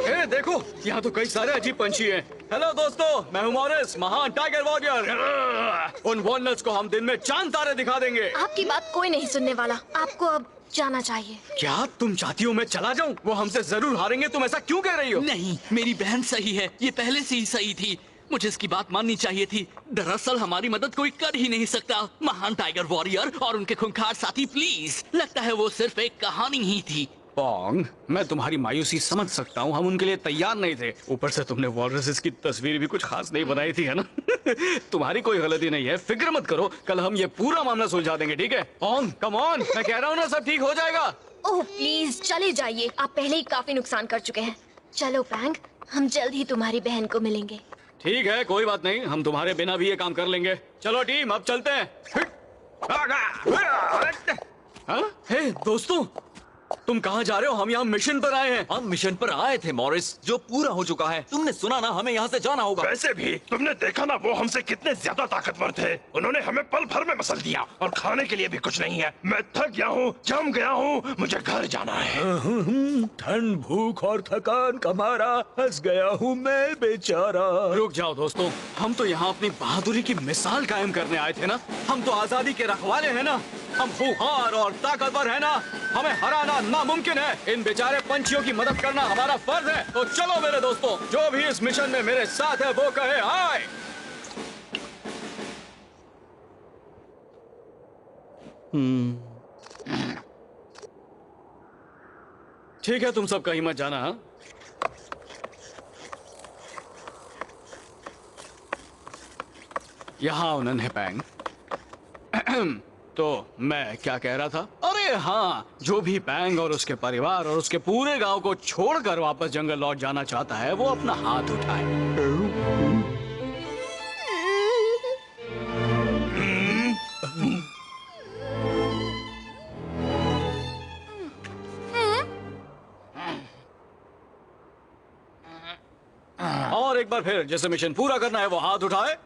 ए देखो, यहाँ तो कई सारे अजीब पंछी हैं। हेलो दोस्तों, मैं हूँ मॉरिस, महान टाइगर वॉरियर। उन वॉलनट्स को हम दिन में चांद तारे दिखा देंगे। आपकी बात कोई नहीं सुनने वाला। आपको अब जाना चाहिए। क्या तुम चाहती हो मैं चला जाऊँ? वो हमसे जरूर हारेंगे। तुम ऐसा क्यों कह रही हो? नहीं, मेरी बहन सही है। ये पहले से ही सही थी। मुझे इसकी बात माननी चाहिए थी। दरअसल हमारी मदद कोई कर ही नहीं सकता। महान टाइगर वॉरियर और उनके खूंखार साथी, प्लीज। लगता है वो सिर्फ एक कहानी ही थी। पोंग, मैं तुम्हारी मायूसी समझ सकता हूँ। हम उनके लिए तैयार नहीं थे। ऊपर से तुमने वॉलरसेस की तस्वीर भी कुछ खास नहीं बनाई थी, है ना? तुम्हारी कोई गलती नहीं है, फिक्र मत करो। कल हम ये पूरा मामला सुलझा देंगे, ठीक है? पोंग, कम ऑन, मैं कह रहा हूँ ना, सब ठीक हो जाएगा। ओह प्लीज चले जाइए, आप पहले ही काफी नुकसान कर चुके हैं। चलो पैंग, हम जल्द ही तुम्हारी बहन को मिलेंगे। ठीक है, कोई बात नहीं, हम तुम्हारे बिना भी ये काम कर लेंगे। चलो टीम, अब चलते हैं। हाँ? हे दोस्तों, तुम कहाँ जा रहे हो? हम यहाँ मिशन पर आए हैं। हम मिशन पर आए थे मॉरिस, जो पूरा हो चुका है। तुमने सुना ना, हमें यहाँ से जाना होगा। वैसे भी तुमने देखा ना वो हमसे कितने ज्यादा ताकतवर थे। उन्होंने हमें पल भर में मसल दिया और खाने के लिए भी कुछ नहीं है। मैं थक गया हूँ, जम गया हूँ, मुझे घर जाना है। ठंड, भूख और थकान का मारा हंस गया हूँ मैं बेचारा। रुक जाओ दोस्तों, हम तो यहाँ अपनी बहादुरी की मिसाल कायम करने आए थे ना। हम तो आजादी के रखवाले हैं ना। हम खूंखार और ताकतवर हैं ना। हमें हराना नामुमकिन है। इन बेचारे पंछियों की मदद करना हमारा फर्ज है। तो चलो मेरे दोस्तों, जो भी इस मिशन में मेरे साथ है वो कहे हाय। ठीक है, तुम सब कहीं मत जाना। हाँ? यहाँ उन्होंने पैंग। तो मैं क्या कह रहा था? अरे हाँ, जो भी पैंग और उसके परिवार और उसके पूरे गांव को छोड़कर वापस जंगल लौट जाना चाहता है, वो अपना हाथ उठाए। और एक बार फिर, जैसे मिशन पूरा करना है वो हाथ उठाए।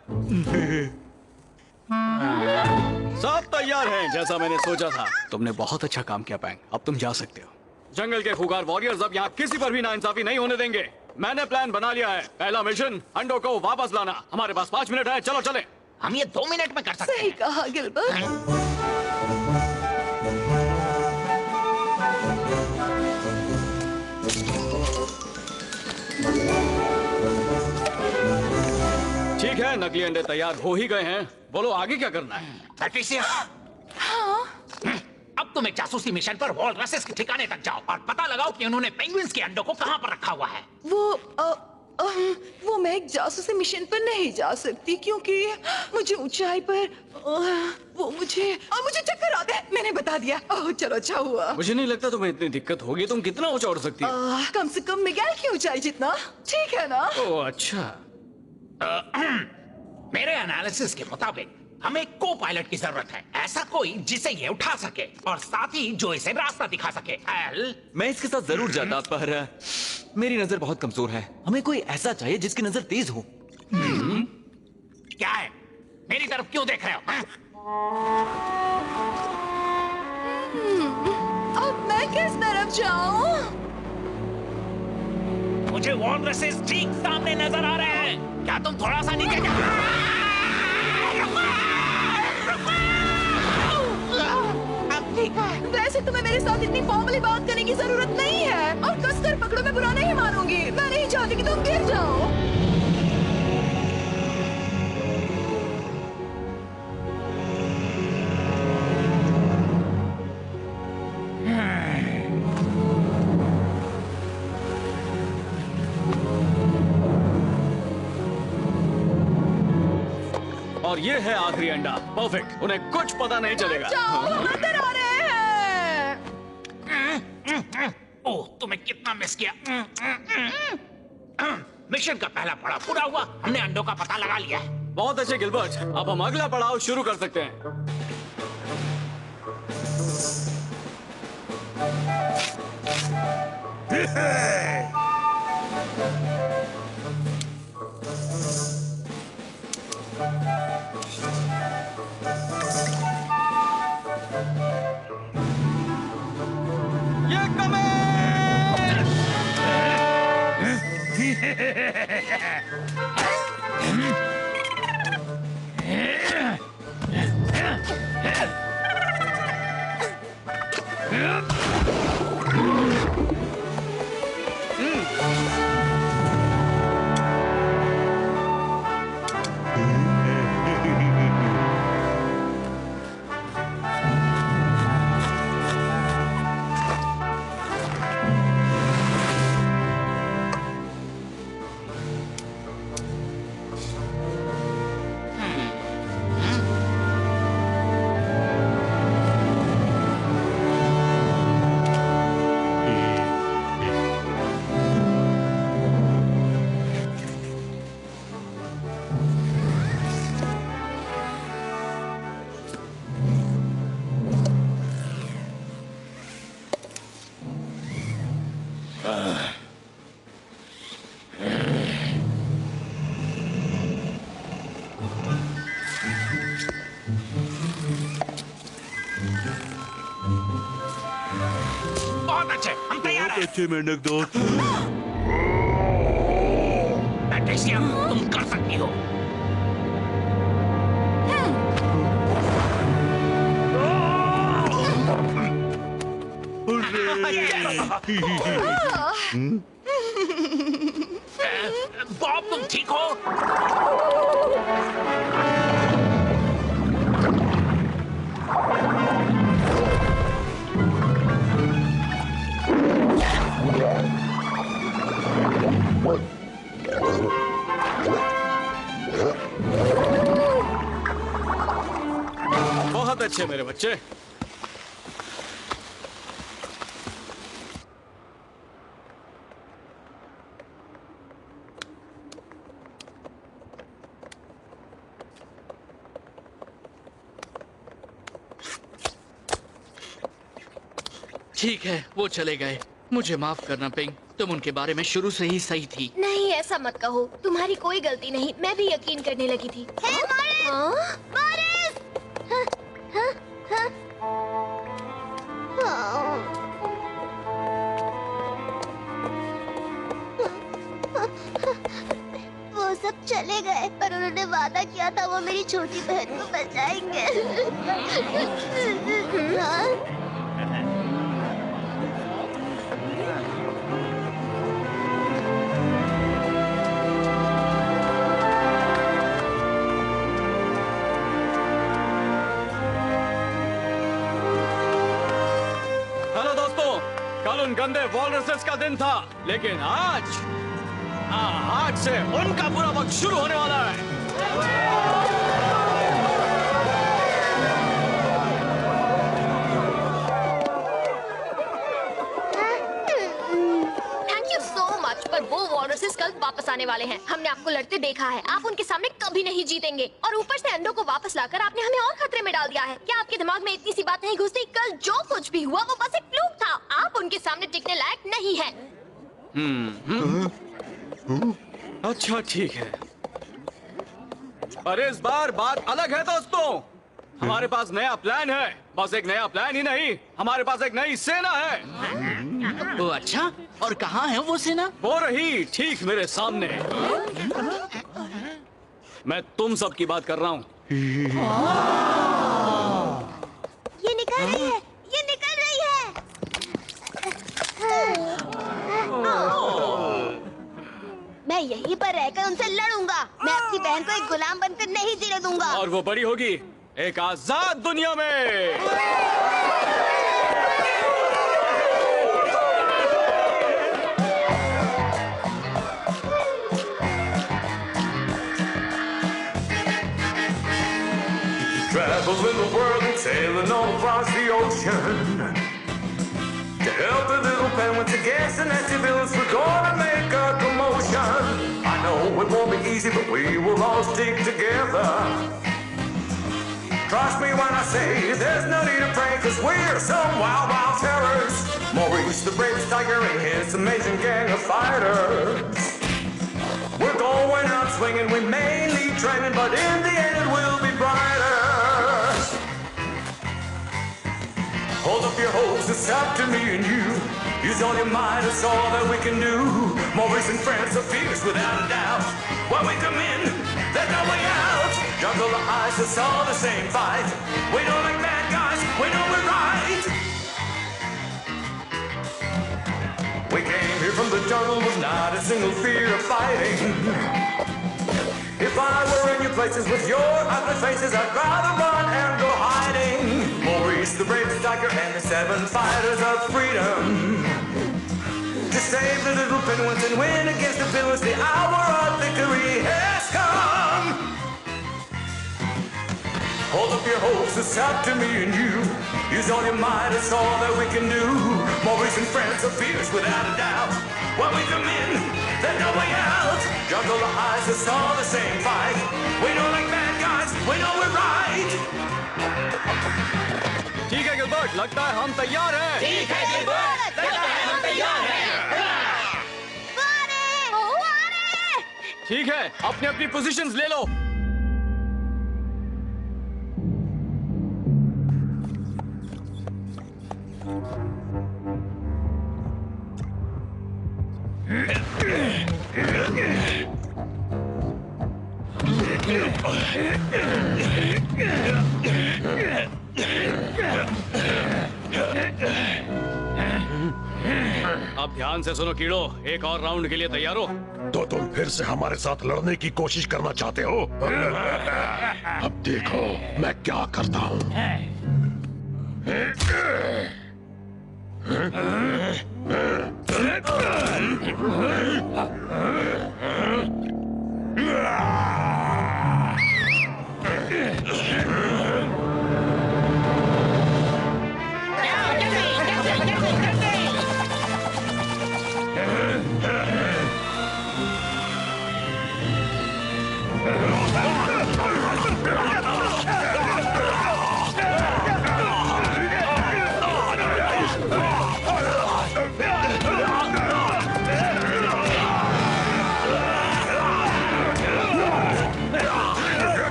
तैयार हैं, जैसा मैंने सोचा था। तुमने बहुत अच्छा काम किया पैंग, अब तुम जा सकते हो। जंगल के खुगार वॉरियर्स अब यहाँ किसी पर भी नाइंसाफी नहीं होने देंगे। मैंने प्लान बना लिया है। पहला मिशन, अंडों को वापस लाना। हमारे पास 5 मिनट है, चलो चले। हम ये 2 मिनट में कर सकते सही हैं। कहा गिलबर्ट। ठीक है, नकली अंडे तैयार हो ही गए हैं। बोलो आगे क्या करना है? पैट्रिसिया, अब तुम एक जासूसी मिशन पर वॉलरसेस के ठिकाने तक जाओ और पता लगाओ कि उन्होंने पेंगुइन्स के अंडों को कहां पर रखा हुआ है। वो मैं एक जासूसी मिशन पर नहीं जा सकती क्योंकि मुझे ऊंचाई पर मुझे चक्कर आता है। मैंने बता दिया। ओह चलो, अच्छा हुआ। मुझे नहीं लगता तुम्हें इतनी दिक्कत होगी। तुम कितना ऊंचा उड़ सकती हो? कम से कम मिगेल की ऊंचाई जितना। ठीक है ना? ओह अच्छा। मेरे एनालिसिस के मुताबिक हमें को पायलट की जरूरत है। ऐसा कोई जिसे ये उठा सके और साथ ही जो इसे रास्ता दिखा सके। एल, मैं इसके साथ जरूर जाता, पर मेरी नजर बहुत कमजोर है। हमें कोई ऐसा चाहिए जिसकी नजर तेज हो। क्या है? मेरी तरफ क्यों देख रहे हो? अब मैं किस तरफ जाऊं? मुझे वॉलरसेस ठीक सामने नजर आ रहे हैं। क्या तुम थोड़ा सा नीचे वैसे तुम्हें मेरे साथ इतनी फॉर्मली बात करने की जरूरत नहीं है। और कसकर पकड़ो, मैं बुरा नहीं मानूंगी। मैं नहीं चाहती कि तुम गिर जाओ। और ये है आखिरी अंडा। परफेक्ट, उन्हें कुछ पता नहीं चलेगा। जाओ, अंदर आ रहे हैं। ओह, तुम्हें कितना मिस किया। मिशन का पहला पड़ाव पूरा हुआ। हमने अंडों का पता लगा लिया है। बहुत अच्छे गिलबर्ट, अब हम अगला पड़ाव शुरू कर सकते हैं। ये कमे! बहुत अच्छे, हम तैयार हैं। अच्छे मेंढक दोस्त। पैट्रिसिया, तुम कर सकती हो। बॉब, तुम ठीक हो? बहुत अच्छे मेरे बच्चे। ठीक है, वो चले गए। मुझे माफ करना पिंग, तुम उनके बारे में शुरू से ही सही थी। नहीं, ऐसा मत कहो। तुम्हारी कोई गलती नहीं। मैं भी यकीन करने लगी थी। हे मॉरिस! मॉरिस! हाँ, हाँ, चले गए, पर उन्होंने वादा किया था वो मेरी छोटी बहन को बचाएंगे। हाँ? हेलो दोस्तों, कल उन गंदे वॉलरसेस का दिन था, लेकिन आज से उनका बुरा वक्त शुरू होने वाला है। थैंक यू सो मच, पर वो वॉलरसेस कल वापस आने वाले हैं। हमने आपको लड़ते देखा है, आप उनके सामने कभी नहीं जीतेंगे। और ऊपर से अंडों को वापस लाकर आपने हमें और खतरे में डाल दिया है। क्या आपके दिमाग में इतनी सी बात नहीं घुसती? कल जो कुछ भी हुआ वो बस एक फ्लूक था। आप उनके सामने टिकने लायक नहीं है। अच्छा ठीक है, पर इस बार बात अलग है दोस्तों। हमारे पास नया प्लान है। बस एक नया प्लान ही नहीं, हमारे पास एक नई सेना है। ओ अच्छा, और कहाँ है वो सेना? वो रही ठीक मेरे सामने। मैं तुम सब की बात कर रहा हूँ। ये निकल रही है, ये निकल रही है। मैं यहीं पर रहकर उनसे लड़ूंगा। मैं अपनी बहन को एक गुलाम बनकर नहीं जीने दूंगा। और वो बड़ी होगी एक आजाद दुनिया में। Traveling the world and sailing all across the ocean to help the little penguins against the nasty villains. We're gonna make a commotion. I know it won't be easy, but we will all stick together. Trust me when I say there's no need to pray, 'cause we're some wild, wild terrors. Maurice the bravest tiger and his amazing gang of fighters. We're going out swinging, we may need training, but in the end it will be brighter. Hold up your hopes, it's up to me and you. Use all your might, it's all that we can do. Maurice and friends are fierce without a doubt. When we come in, there's no way out. Jungle the ice, it's all the same fight. We don't like bad guys, we know we're right. We came here from the jungle with not a single fear of fighting. If I were in your places with your ugly faces, I'd rather run and go hiding. Maurice the bravest tiger and the 7 fighters of freedom. To save the little penguins and win against the villains, the hour of victory has come. Hold up your hopes, it's up to me and you. Use all your might, it's all that we can do. Maurice and friends are fierce without a doubt. When we come in, there's no way out. Jungle the highs, it's all the same fight. We don't like bad guys, we know we're right. ठीक है Gilbert, लगता है हम तैयार हैं। ठीक है Gilbert, लगता है हम तैयार हैं। ठीक है, अपनी अपनी पोजीशंस ले लो। अब ध्यान से सुनो कीड़ो, एक और राउंड के लिए तैयार हो? तो तुम फिर से हमारे साथ लड़ने की कोशिश करना चाहते हो? अब देखो मैं क्या करता हूँ।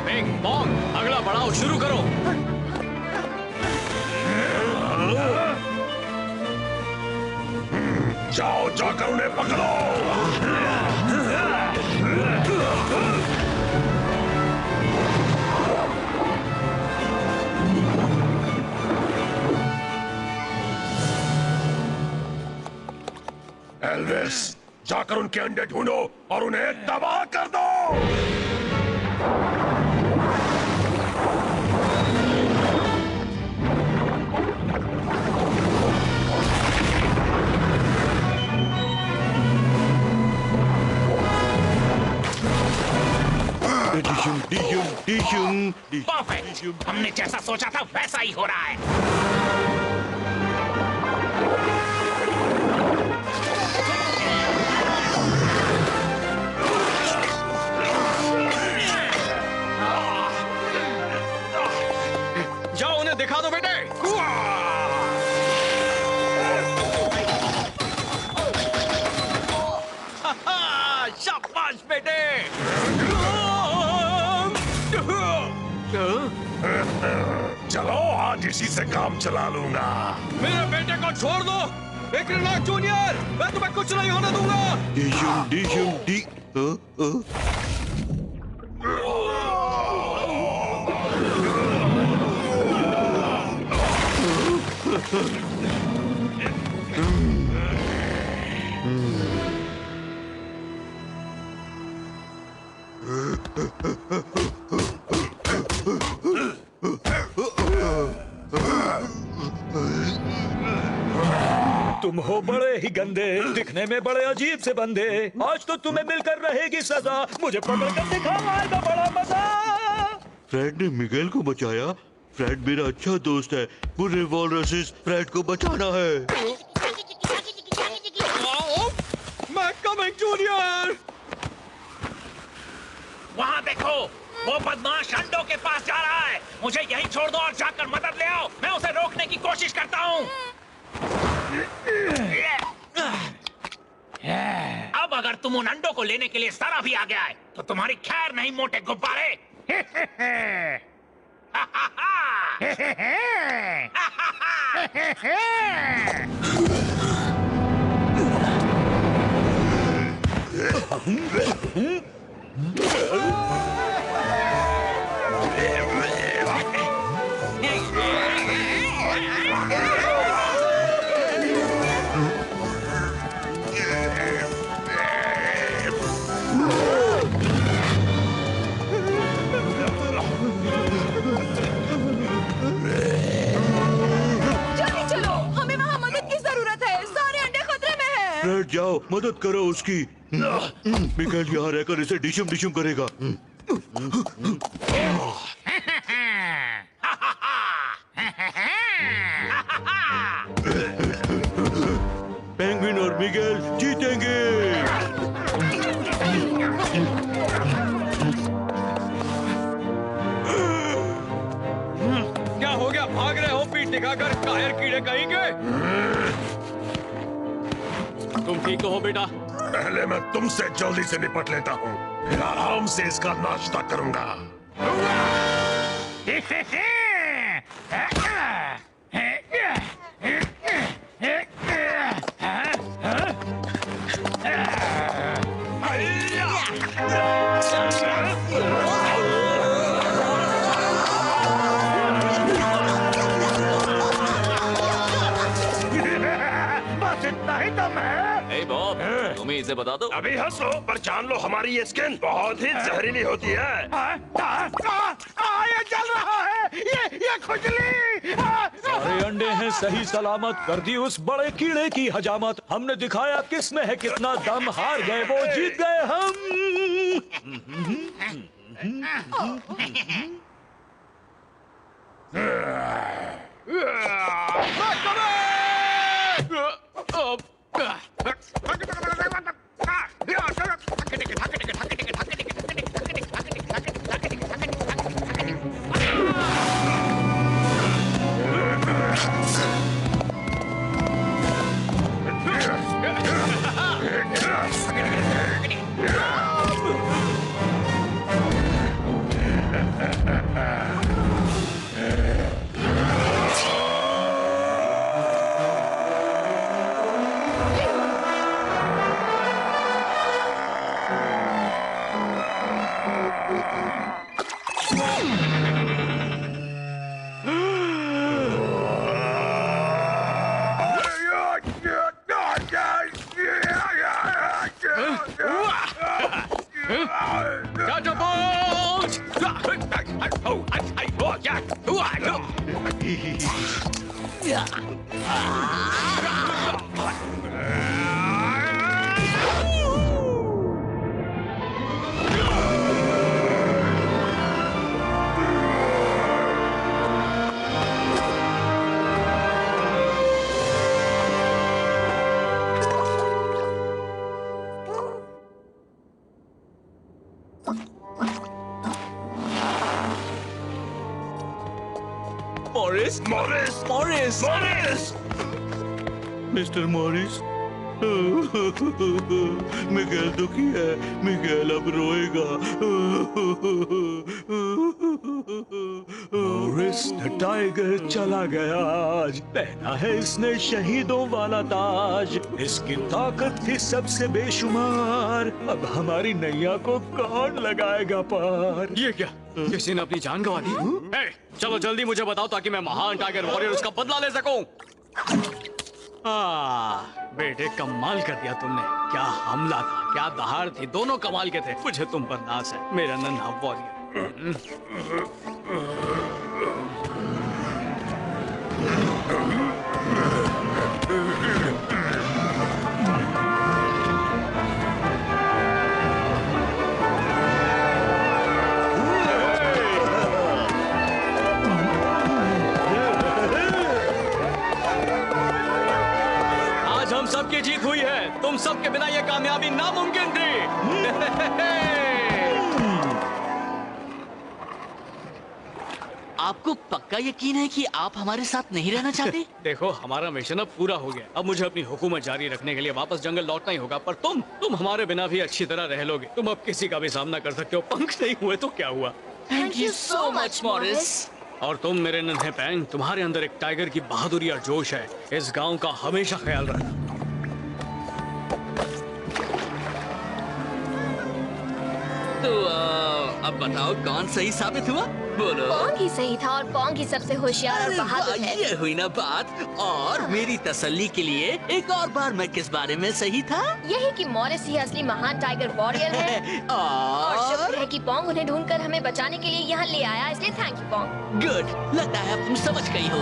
पिंग पोंग, अगला पड़ाव शुरू करो। जाकर उन्हें पकड़ो। एल्विस, जाकर उनके अंडे ढूंढो और उन्हें तबाह कर दो। परफेक्ट, हमने जैसा सोचा था वैसा ही हो रहा है। जाओ उन्हें दिखा दो बेटे। शाबाश बेटे। चलो आज इसी से काम चला लूंगा। मेरे बेटे को छोड़ दो विक्रनाथ जूनियर, मैं तुम्हें कुछ नहीं होने दूंगा। तुम हो बड़े ही गंदे, दिखने में बड़े अजीब से बंदे। आज तो तुम्हें मिलकर रहेगी सजा, मुझे पकड़कर दिखाएगा बड़ा मजा। फ्रेड ने मिगेल को बचाया। फ्रेड मेरा अच्छा दोस्त है। मुझे वॉलरसेस फ्रेड को बचाना है। मैं कमिंग जूनियर। वहाँ देखो, वो बदमाश अंडों के पास जा रहा है। मुझे यहीं छोड़ दो और जाकर मदद ले आओ। मैं उसे रोकने की कोशिश करता हूँ। अब अगर तुम उन अंडों को लेने के लिए सारा भी आ गया है तो तुम्हारी खैर नहीं, मोटे गुब्बारे। जल्दी चलो, हमें वहाँ मदद की जरूरत है। सारे अंडे खतरे में हैं। फ्रेड जाओ, मदद करो उसकी। मिगेल यहाँ रहकर इसे डिशम डिशम करेगा। पेंगुइन और मिगेल जीतेंगे। क्या हो गया? भाग रहे हो पीठ दिखाकर, कायर कीड़े कहेंगे। तुम ठीक तो हो बेटा? पहले मैं तुमसे जल्दी से निपट लेता हूँ, फिर आराम से इसका नाश्ता करूंगा। बस इतना ही दम है। ए बॉब, तुम ही इसे बता दो। अभी हंस लो, पर जान लो हमारी ये स्किन बहुत ही जहरीली होती है। ये जल रहा है, ये खुजली। सारे अंडे हैं सही सलामत। कर दी उस बड़े कीड़े की हजामत। हमने दिखाया किसमें है कितना दम। हार गए वो, जीत गए हम। Morris, Morris, Morris, Morris! Mister Morris, Miguel दुखी है। मिगेल अब रोएगा। मॉरिस द टाइगर चला गया आज, पहना है इसने शहीदों वाला ताज। इसकी ताकत थी सबसे बेशुमार, अब हमारी नैया को कौन लगाएगा पार। ये क्या, किसी ने अपनी जान गंवा दी? ए, चलो जल्दी मुझे बताओ ताकि मैं महान टाइगर वॉरियर उसका बदला ले सकूं। बेटे कमाल कर दिया तुमने। क्या हमला था, क्या दहाड़ थी, दोनों कमाल के थे। मुझे तुम पर नाज है मेरा नन्हा वॉरियर। आज हम सबकी जीत हुई है। तुम सबके बिना ये कामयाबी नामुमकिन थी। आपको पक्का यकीन है कि आप हमारे साथ नहीं रहना चाहते? देखो हमारा मिशन अब पूरा हो गया। अब मुझे अपनी हुकूमत जारी रखने के लिए वापस जंगल लौटना ही होगा। पर तुम हमारे बिना भी अच्छी तरह रह लोगे। तुम अब किसी का भी सामना कर सकते हो। पंख नहीं हुए तो क्या हुआ। Thank you so much Morris. और तुम मेरे नन्हे पैंग, तुम्हारे अंदर एक टाइगर की बहादुरी और जोश है। इस गांव का हमेशा ख्याल रखना। तो अब बताओ कौन सही साबित हुआ? बोलो। पोंग ही सही था और पोंग ही सबसे होशियार और बहादुर है। ये हुई ना बात। और मेरी तसल्ली के लिए एक और बार मैं किस बारे में सही था? यही कि मॉरिस ही असली महान टाइगर वॉरियर है। और शुक्र है कि पोंग उन्हें ढूंढकर हमें बचाने के लिए यहाँ ले आया, इसलिए थैंक यू पोंग। गुड, लगता है अब तुम समझ गई हो।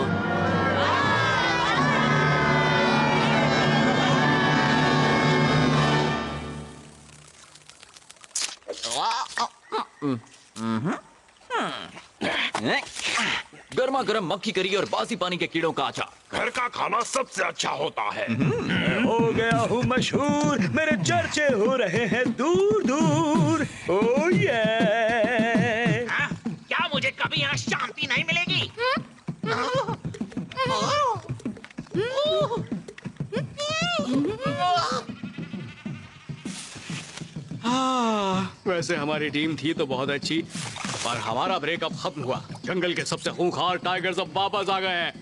गर्मा गर्म मक्खी करी और बासी पानी के कीड़ों का अचार। घर का खाना सबसे अच्छा होता है। हो गया हूँ मशहूर, मेरे चर्चे हो रहे हैं दूर दूर। ओ ये क्या मुझे कभी यहाँ शांति नहीं मिलेगी? वैसे हमारी टीम थी तो बहुत अच्छी, पर हमारा ब्रेकअप खत्म हुआ। जंगल के सबसे खूंखार टाइगर्स अब वापस आ गए हैं।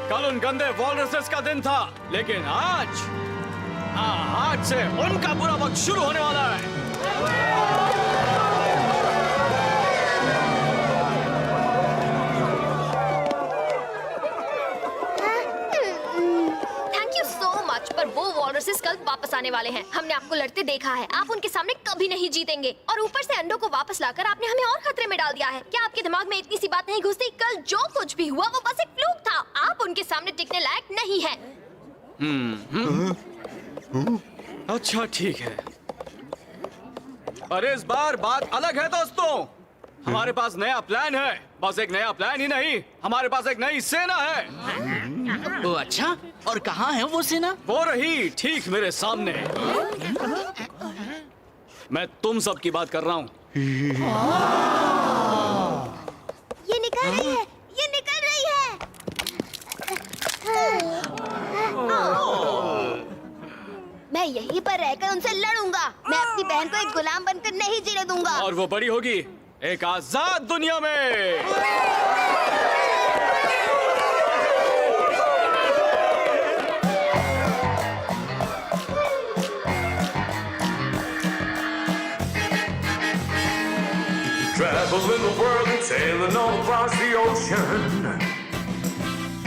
कल उन गंदे वॉलरसेस का दिन था, लेकिन आज से उनका बुरा वक्त शुरू होने वाला है। Thank you so much. पर वो वॉलरसेस कल वापस आने वाले हैं। हमने आपको लड़ते देखा है। आप उनके सामने कभी नहीं जीतेंगे। और ऊपर से अंडों को वापस लाकर आपने हमें और खतरे में डाल दिया है। क्या आपके दिमाग में इतनी सी बात नहीं घुसती? कल जो कुछ भी हुआ वो बस एक फ्लूक था। आप उनके सामने टिकने लायक नहीं हैं। अच्छा ठीक है, पर इस बार बात अलग है दोस्तों। हमारे पास नया प्लान है। बस एक नया प्लान ही नहीं, हमारे पास एक नई सेना है। ओ अच्छा, और कहाँ है वो सेना? वो रही ठीक मेरे सामने। मैं तुम सब की बात कर रहा हूँ। ये निकल रही है, ये निकल रही है। मैं यहीं पर रहकर उनसे लड़ूंगा। मैं अपनी बहन को एक गुलाम बनकर नहीं जीने दूंगा। और वो बड़ी होगी एक आजाद दुनिया में। Traveling the world and sailing all across the ocean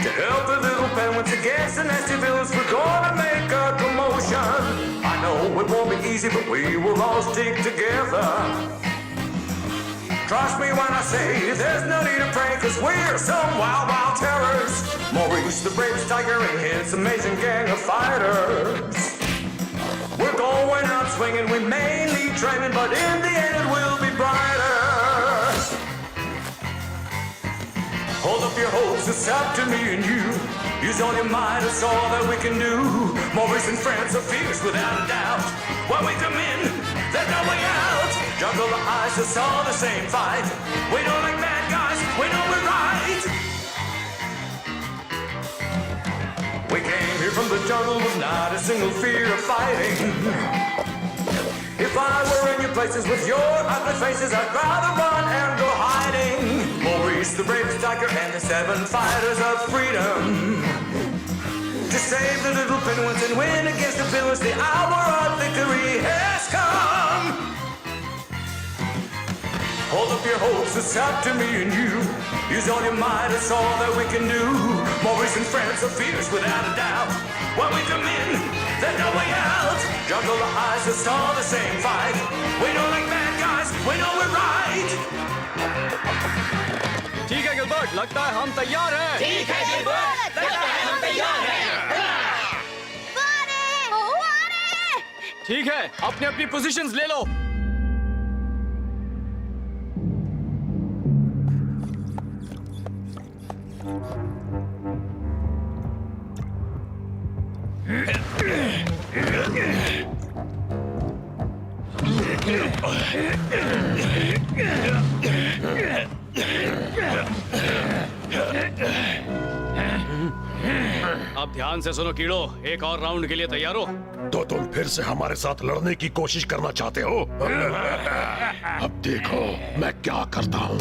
to help the little penguins against the nasty villains. We're gonna make a commotion. I know it won't be easy, but we will all stick together. Trust me when I say there's no need to pray, 'cause we're some wild, wild terrors. Maurice the bravest tiger and his amazing gang of fighters. We're going out swinging, we may need training, but in the end it will be brighter. Hold up your hopes, it's up to me and you. Use all your might, it's all that we can do. Maurice and friends are fierce without a doubt. When we come in, there's no way out. Juggle the eyes, it's all the same fight. We don't like bad guys, we know we're right. We came here from the jungle with not a single fear of fighting. If I were in your places with your ugly faces, I'd rather run and go hiding. Maurice the bravest tiger and the 7 fighters of freedom. To save the little penguins and win against the villains, the hour of victory has come. Hold up your hopes, it's up to me and you. Use all your might, it's all that we can do. Maurice and friends are fierce without a doubt. When we come in, there's no way out. Juggle the eyes, it's all the same fight. We don't like bad guys, we know we're right. ठीक है Gilbert, लगता है हम तैयार हैं। ठीक है Gilbert, लगता है हम तैयार हैं। ठीक है, अपनी अपनी पोजीशंस ले लो। अब ध्यान से सुनो कीड़ो, एक और राउंड के लिए तैयार हो? तो तुम फिर से हमारे साथ लड़ने की कोशिश करना चाहते हो? अब देखो मैं क्या करता हूँ।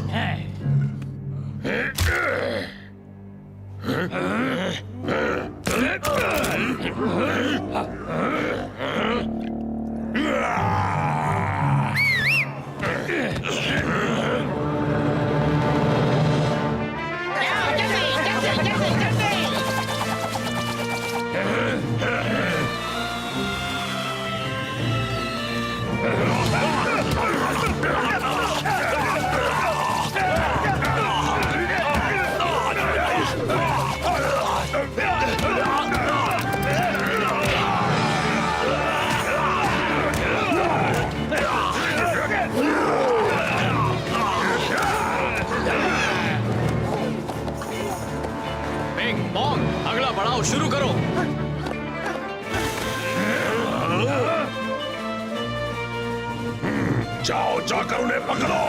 पिंग पोंग, अगला पड़ाव शुरू करो। जाओ जाकर उन्हें पकड़ो।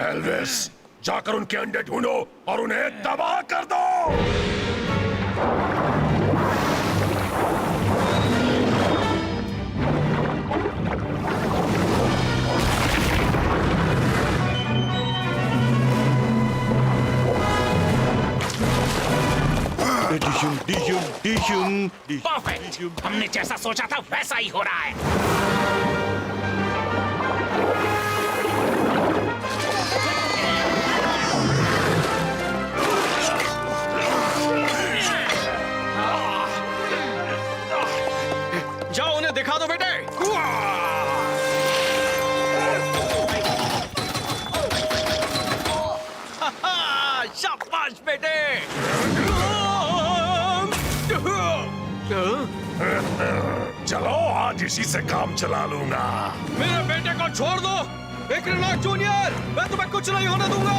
एल्विस, जाकर उनके अंडे ढूंढो और उन्हें तबाह कर दो। परफेक्ट, हमने जैसा सोचा था वैसा ही हो रहा है। जाओ उन्हें दिखा दो बेटे। इसी से काम चला लूंगा। मेरे बेटे को छोड़ दो विक्रनाथ जूनियर, मैं तुम्हें कुछ नहीं होने दूंगा।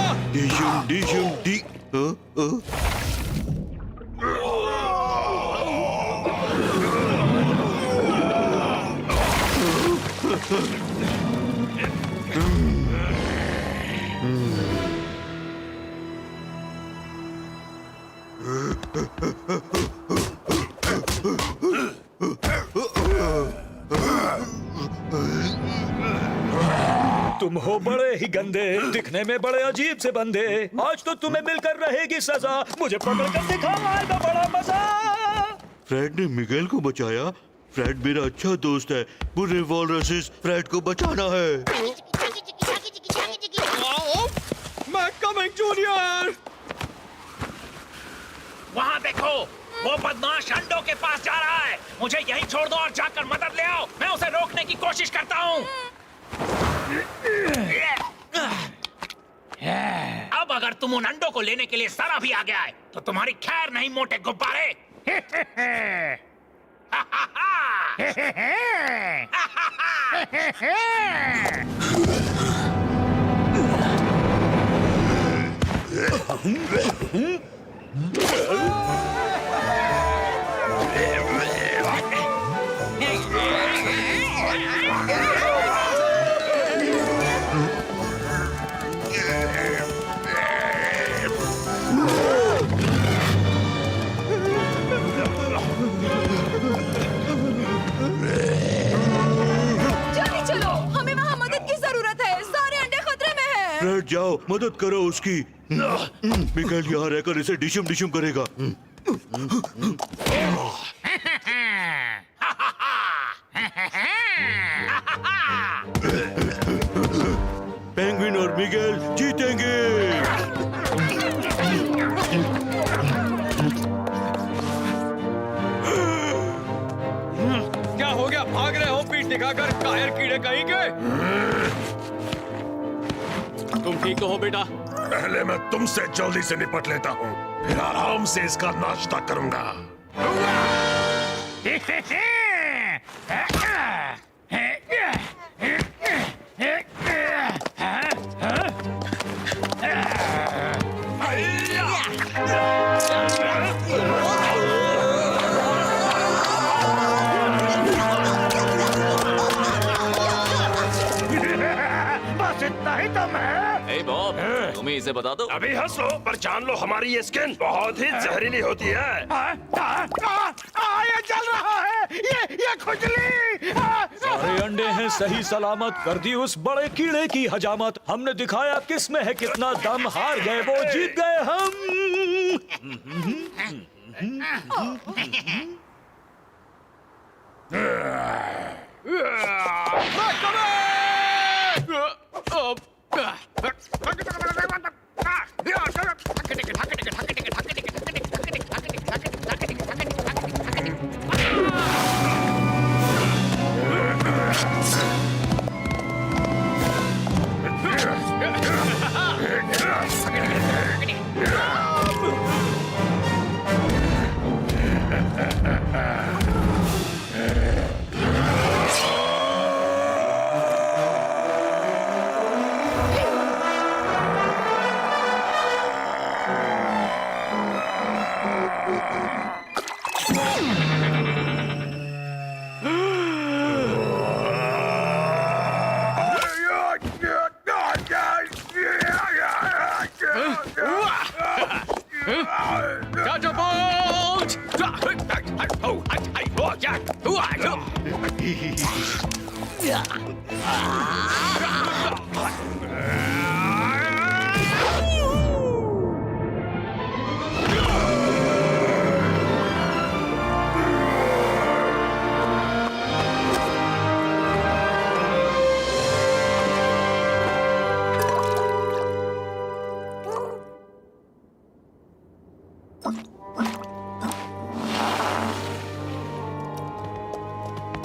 तुम हो बड़े ही गंदे, दिखने में बड़े अजीब से बंदे। आज तो तुम्हें मिलकर रहेगी सजा, मुझे पकड़ कर दिखाएगा बड़ा मजा। फ्रेड ने मिगेल को बचाया। फ्रेड मेरा अच्छा दोस्त है। बुरे वॉलरसेस फ्रेड को बचाना है। मैं कमिंग जूनियर। वहाँ देखो, वो बदमाश अंडों के पास जा रहा है। मुझे यहीं छोड़ दो और जाकर मदद ले आओ। मैं उसे रोकने की कोशिश करता हूँ। अब अगर तुम उन अंडों को लेने के लिए सारा भी आ गया है, तो तुम्हारी खैर नहीं मोटे गुब्बारे। जल्दी चलो, हमें वहाँ मदद की जरूरत है। सारे अंडे खतरे में हैं। फ्रेड जाओ, मदद करो उसकी। मिगेल यहाँ रहकर इसे डिशम डिशम करेगा। पेंगुइन और मिगेल जीतेंगे। क्या हो गया, भाग रहे हो पीठ दिखाकर, कायर कीड़े कहीं के? तुम ठीक तो हो बेटा? पहले मैं तुमसे जल्दी से निपट लेता हूँ, फिर आराम से इसका नाश्ता करूंगा। बस इतना ही दम है। ए बॉब, तुम्हें इसे बता दो। अभी हंस लो, पर जान लो हमारी ये स्किन बहुत ही जहरीली होती है। ये चल रहा है, ये खुजली। सारे अंडे हैं सही सलामत, कर दी उस बड़े कीड़े की हजामत। हमने दिखाया किस में है कितना दम, हार गए वो जीत गए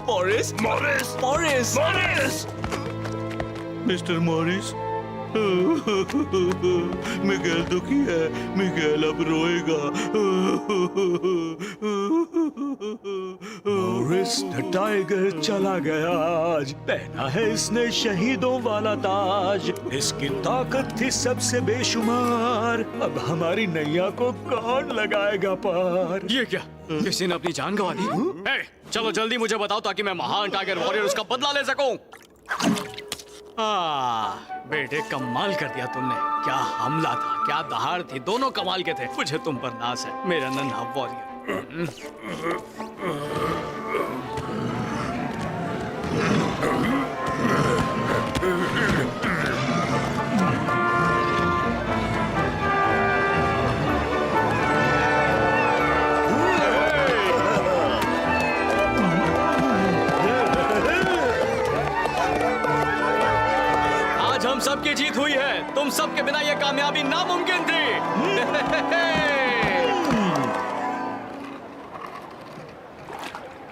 Morris, Morris, Morris, Morris. Mister Morris, Miguel दुखी है, मिगेल अब रोएगा। मॉरिस द टाइगर चला गया आज, पहना है इसने शहीदों वाला ताज। इसकी ताकत थी सबसे बेशुमार, अब हमारी नैया को कौन लगाएगा पार। ये क्या, किसी ने अपनी जान गंवा दी? ए, चलो जल्दी मुझे बताओ ताकि मैं महान टाइगर वॉरियर उसका बदला ले सकूं। बेटे कमाल कर दिया तुमने। क्या हमला था, क्या दहाड़ थी, दोनों कमाल के थे। मुझे तुम पर नाज है मेरा नन्हा वॉरियर। आज हम सबकी जीत हुई है, तुम सबके बिना ये कामयाबी नामुमकिन थी।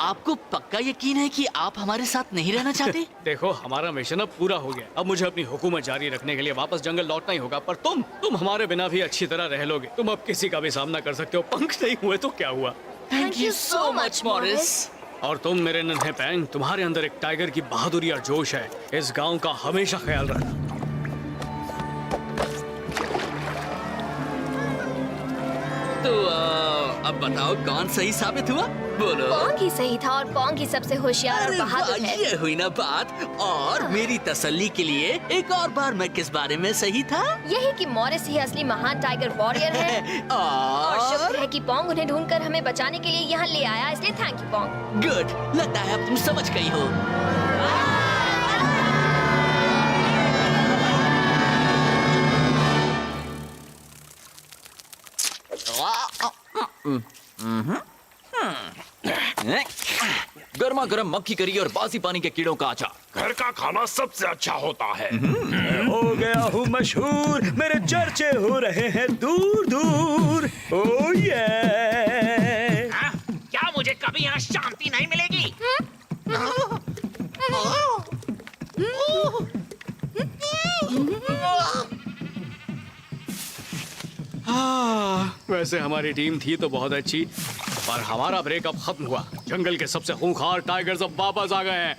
आपको पक्का यकीन है कि आप हमारे साथ नहीं रहना चाहते? देखो हमारा मिशन अब पूरा हो गया, अब मुझे अपनी हुकूमत जारी रखने के लिए वापस जंगल लौटना ही होगा। पर तुम हमारे बिना भी अच्छी तरह रह लोगे। तुम अब किसी का भी सामना कर सकते हो। पंख नहीं हुए तो क्या हुआ। Thank you so much Morris. और तुम मेरे नन्हे पैंग, तुम्हारे अंदर एक टाइगर की बहादुरी और जोश है। इस गांव का हमेशा ख्याल रखना। तो अब बताओ कौन सही साबित हुआ? बोलो। पोंग ही सही था और पोंग ही सबसे होशियार और अरे बहादुर वाह, है। ये हुई ना बात। और मेरी तसल्ली के लिए एक और बार मैं किस बारे में सही था? यही कि मॉरिस ही असली महान टाइगर वॉरियर है। और शुक्र है कि पोंग उन्हें ढूंढकर हमें बचाने के लिए यहाँ ले आया, इसलिए थैंक यू पोंग। गुड, लगता है अब तुम समझ गई हो। गर्मा गर्म मक्खी करी और बासी पानी के कीड़ों का अचार। घर का खाना सबसे अच्छा होता है। मैं हो गया हूँ मशहूर, मेरे चर्चे हो रहे हैं दूर दूर। ओ ये क्या मुझे कभी यहाँ शांति नहीं मिलेगी? वैसे हमारी टीम थी तो बहुत अच्छी, पर हमारा ब्रेकअप खत्म हुआ। जंगल के सबसे खूंखार टाइगर्स अब वापस आ गए हैं।